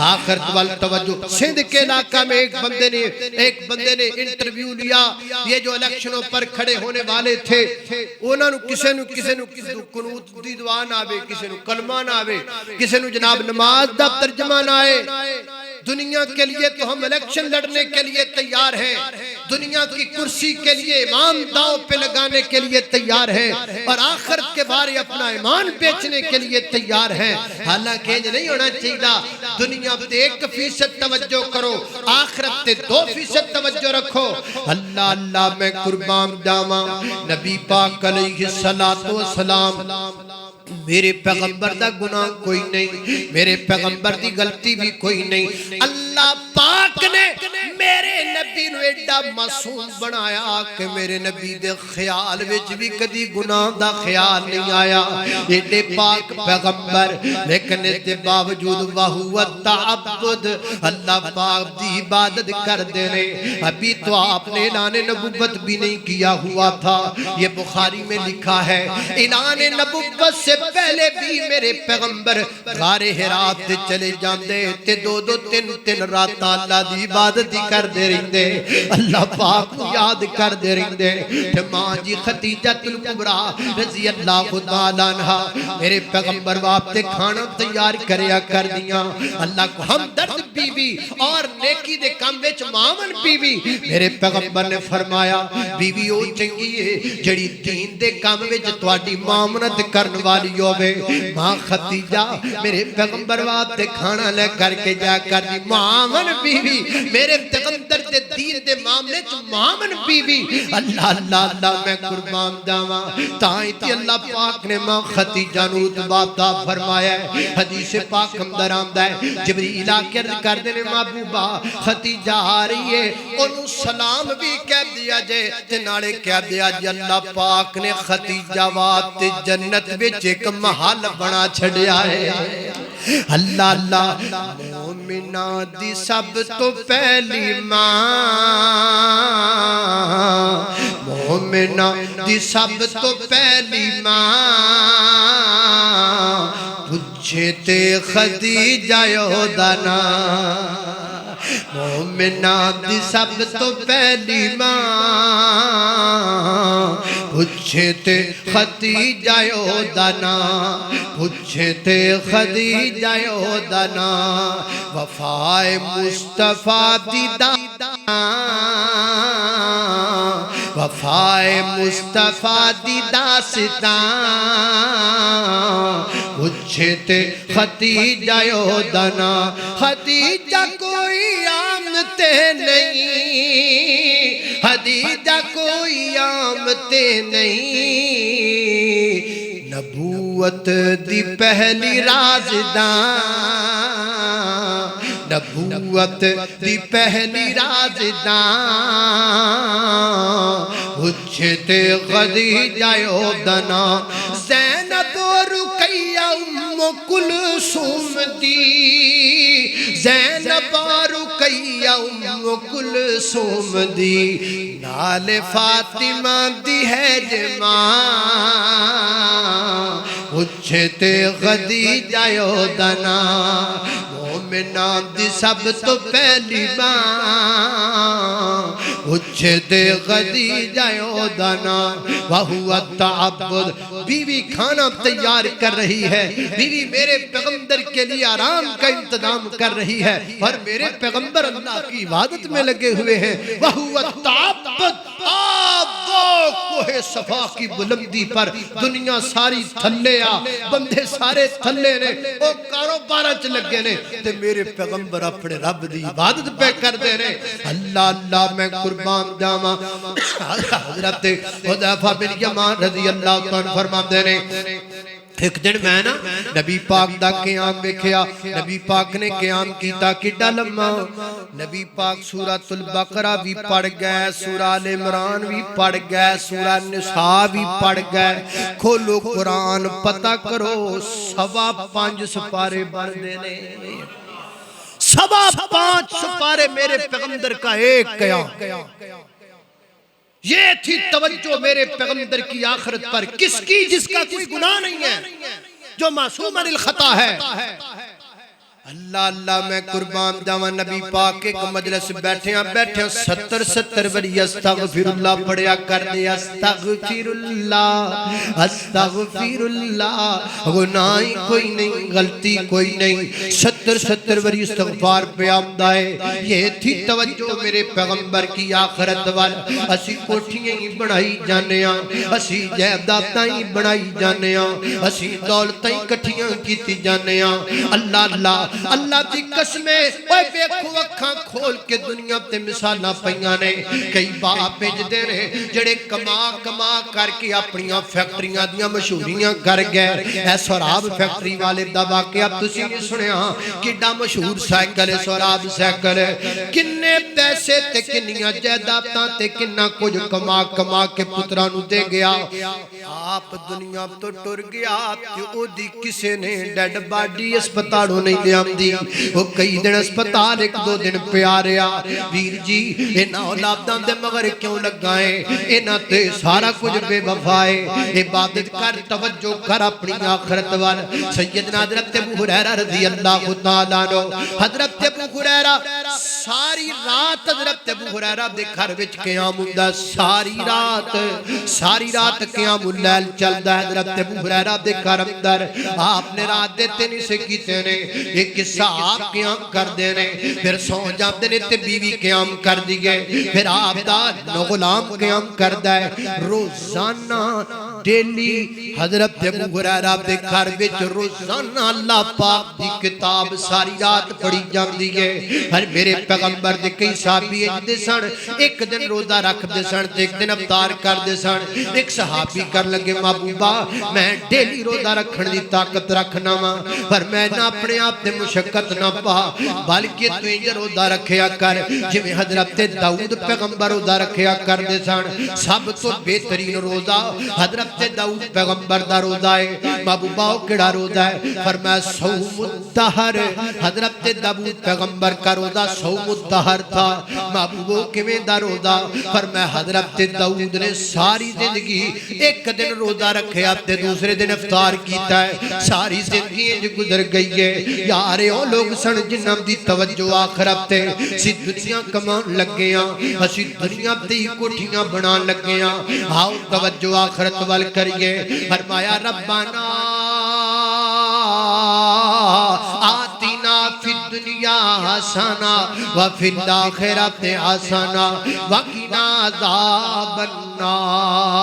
آخرت وال توجہ۔ سندھ کے علاقہ میں ایک بندے نے انٹرویو لیا، یہ جو الیکشنوں پر کھڑے ہونے والے تھے، انہوں نے کسے نو قنوت دی دعا نہ آوے، کسے نو کلمہ نہ آوے، کسے نو جناب نماز دا ترجمہ نہ آئے۔ دنیا کے لیے تو ہم الیکشن لڑنے کے لیے تیار ہیں، دنیا کی کرسی کے لیے امام داؤں پہ لگانے کے لیے تیار ہیں، اور آخرت کے بارے اپنا ایمان بیچنے کے لیے تیار ہیں۔ حالانکہ یہ نہیں ہونا چاہیے، دنیا پہ 1% توجہ کرو، آخرت پہ 2% توجہ رکھو۔ اللہ اللہ میں قربان جاواں، نبی پاک علیہ السلام، میرے پیغمبر دا گناہ کوئی نہیں، میرے پیغمبر دی غلطی بھی کوئی نہیں۔ اللہ پاک نے میرے نبی نو ایڈا معصوم بنایا کہ میرے نبی دے خیال وچ بھی کدی گناہ دا خیال نہیں آیا، ایڈے پاک پیغمبر، لیکن اس دے باوجود وَهُوَ التَّعَبُّدُ، اللہ پاک دی عبادت کر دے رہے۔ ابھی تو آپ نے اعلان نبوت بھی نہیں کیا ہوا تھا، یہ بخاری میں لکھا ہے، اعلان نبوت سے پہلے بھی میرے پیغمبر غار حرات چلے جاندے تے 2-3 رات اللہ دی عبادت کر دے رہندے، اللہ پاک کو یاد کر دے رہندے۔ تے ماں جی خدیجہ الکبریٰ رضی اللہ تعالی عنہا میرے پیغمبر واسطے کھانا تیار کریا کر دیاں، اللہ کو ہمدرد بیوی اور نیکی دے کام وچ معاون بیوی۔ میرے پیغمبر نے فرمایا بیوی او چنگی ہے جڑی دین دے کام وچ تواڈی معاونت کرن والی ہووے۔ ماں خدیجہ میرے پیغمبر واسطے کھانا لے کر کے جا کر دی معاون بیوی، میرے پیغمبر دے دین دے معاملے چ معاون بیوی۔ اللہ اللہ اللہ میں قربان جاواں، تائیں تے اللہ پاک نے ماں خدیجہ نو رتبہ عطا فرمایا ہے۔ حدیث پاک اندر آندا ہے جبریل آ کے عرض کر دے محبوبہ خدیجہ آ رہی ہے، اونوں سلام بھی کہہ دیا جائے تے نالے کہہ دیا جے اللہ پاک نے خدیجہ واسطے جنت وچ ایک محل بنا چھڑیا ہے۔ اللہ اللہ مومنہ دی سب تو پہلی ماں، مومنہ دی سب تو پہلی ماں، پوچھے تے خدیجہ دا نام۔ مومنہ دی سب تو پہلی ماں، پوچھے تے خدیجہ دا نام، پوچھے تے خدیجہ دا نام۔ وفائے مصطفیٰ دی داستان، وفائے مصطفیٰ دی داستان، پوچھے تے خدیجہ دا نام۔ خدیجہ کوئی عام تے نہیں، خدیجہ کوئی عام تے نہیں، نبوت دی پہلی رازداں، نبوت دی پہلی رازداں، پوچھے تے خدیجہ دا نام۔ زینب و رقیہ ام کلثوم دی، زینب و رقیہ ام کلثوم دی، نال فاطمہ دی ہے جماں، پوچھے تے خدیجہ دا نام۔ مومنہ دی سب تو پہلی ماں، پوچھے تے خدیجہ دا نام۔ وَهُوَ التَّعَبُّدُ، بیوی کھانا تیار کر رہی ہے، بیوی میرے پیغمبر کے لیے آرام کا انتظام کر رہی ہے، اور میرے پیغمبر اللہ کی عبادت میں لگے ہوئے ہیں۔ وَهُوَ التَّعَبُّدُ، وہ کوہ صفا کی بلندی پر دنیا ساری تھلے آ، بندے سارے تھلے نے، وہ کاروبارہ چ لگے نے، تے میرے پیغمبر اپنے رب دی عبادت پہ کر دے رہے۔ اللہ اللہ میں قربان جاواں، حضرت حذیفہ بن یمان رضی اللہ عنہ فرماتے ہیں ایک دن میں نا نبی پاک دا قیام ویکھیا، نبی پاک نے قیام کیتا کڈا لمبا، نبی پاک سورۃ البقرہ بھی پڑھ گئے، سورہ آل عمران بھی پڑھ گئے، سورہ نساء بھی پڑھ گئے۔ کھولو قرآن پتہ کرو 5.25 سپارے بن دینے، 5.25 سپارے میرے پیغمبر کا ایک قیام۔ یہ تھی توجہ میرے پیغمبر کی آخرت پر، کس کی؟ جس کا کوئی گناہ نہیں ہے، جو معصوم عن الخطا ہے۔ اللہ اللہ میں قربان جاواں نبی پاک کے مجلس بیٹھے 70 بری استغفر اللہ پڑھیا کر دے، استغفر اللہ استغفر اللہ، گناہ کوئی نہیں، غلطی کوئی نہیں، 70 بری استغفار پہ آمدہ ہے۔ یہ تھی توجہ میرے پیغمبر کی آخرت وال، اسی کوٹھیاں ہی بڑھائی جانے ہاں، اسی جائیداداں ہی بڑھائی جانے ہاں، اسی دولتاں ہی کٹھیاں کیتی جانے ہاں۔ اللہ اللہ اللہ دی قسمیں اوے ویکھو اکھاں کھول کے دنیا تے مثالاں پئیاں نے، کئی باپ بھیجدے نے جڑے کما کر کے اپنیاں فیکٹریاں دیاں مشہوریاں کر گئے۔ اے سوراب فیکٹری والے دا واقعہ تسی نہیں سنیا، کڈا مشہور سائیکل ہے سوراب سائیکل، کنے پیسے تے کنیاں جائیداداں تے کنا کچھ کما کے پتراں نوں دے گیا۔ آپ دنیا تو ٹر گیا تے او دی کسے نے ڈیڈ باڈی اسپتالوں نہیں لے آمدی، وہ کئی دن اسپتال 1-2 دن پیاریا۔ ویر جی اینا اولاداں دے مگر کیوں لگائیں، اینا تے سارا کچھ بے وفائے۔ عبادت کر، توجہ کر اپنی آخرت وال۔ سیدنا حضرت ابو ہریرہ رضی اللہ تعالیٰ عنہ، حضرت ابو ہریرہ ساری رات حضرت ابو ہریرہ دے گھر وچ قیام ہوندا، ساری رات قیام اللیل چلدا حضرت ابو ہریرہ دے گھر اندر۔ آپ نے رات دے 3 سے کیتے نے، ایک قصہ آپ قیام کر دینے، پھر سو جاتے نے تے بیوی قیام کر دیئے، پھر آپ دا غلام قیام کر دائے۔ روزانہ ڈیلی حضرت ابو ہریرہ دے گھر وچ روزانہ اللہ پاک دی کتاب ساری رات پڑھی جان دیئے۔ ہر میرے پیغمبر دے کئی صحابی اجدے سن، ایک دن روزہ رکھ دے سن، ایک دن افطار کر دے سن۔ ایک صحابی کر لگے محبوبہ میں ڈیلی روزہ رکھن دی طاقت رکھنا وا، پر میں نہ اپنے آپ تے مشقت نہ پا، بلکہ تو انج روزہ رکھیا کر جویں حضرت داؤد پیغمبر روزہ رکھیا کر دے سن۔ سب تو بہترین روزہ حضرت داؤد پیغمبر دا روزہ ہے۔ محبوبہ کیڑا روزہ ہے؟ فرمایا صوم الدہر، حضرت داؤد پیغمبر کا روزہ صوم الدہر تھا۔ محبوبہ کیویں دا روزہ؟ فرمایا حضرت داؤد نے ساری زندگی ایک دن روزہ رکھیا تے دوسرے دن افطار کیتا ہے، ساری زندگی انج گزر گئی ہے۔ یارے او لوگ سن جنہاں دی توجہ آخرت تے، سی دنیا کمان لگیاں، اسی دنیا تے ہی کوٹھیاں بنا لگیاں۔ آؤ توجہ آخرت وال کریے۔ فرمایا ربنا آتنا فی الدنیا حسنہ وفی الآخرۃ حسنہ وقنا عذاب النار۔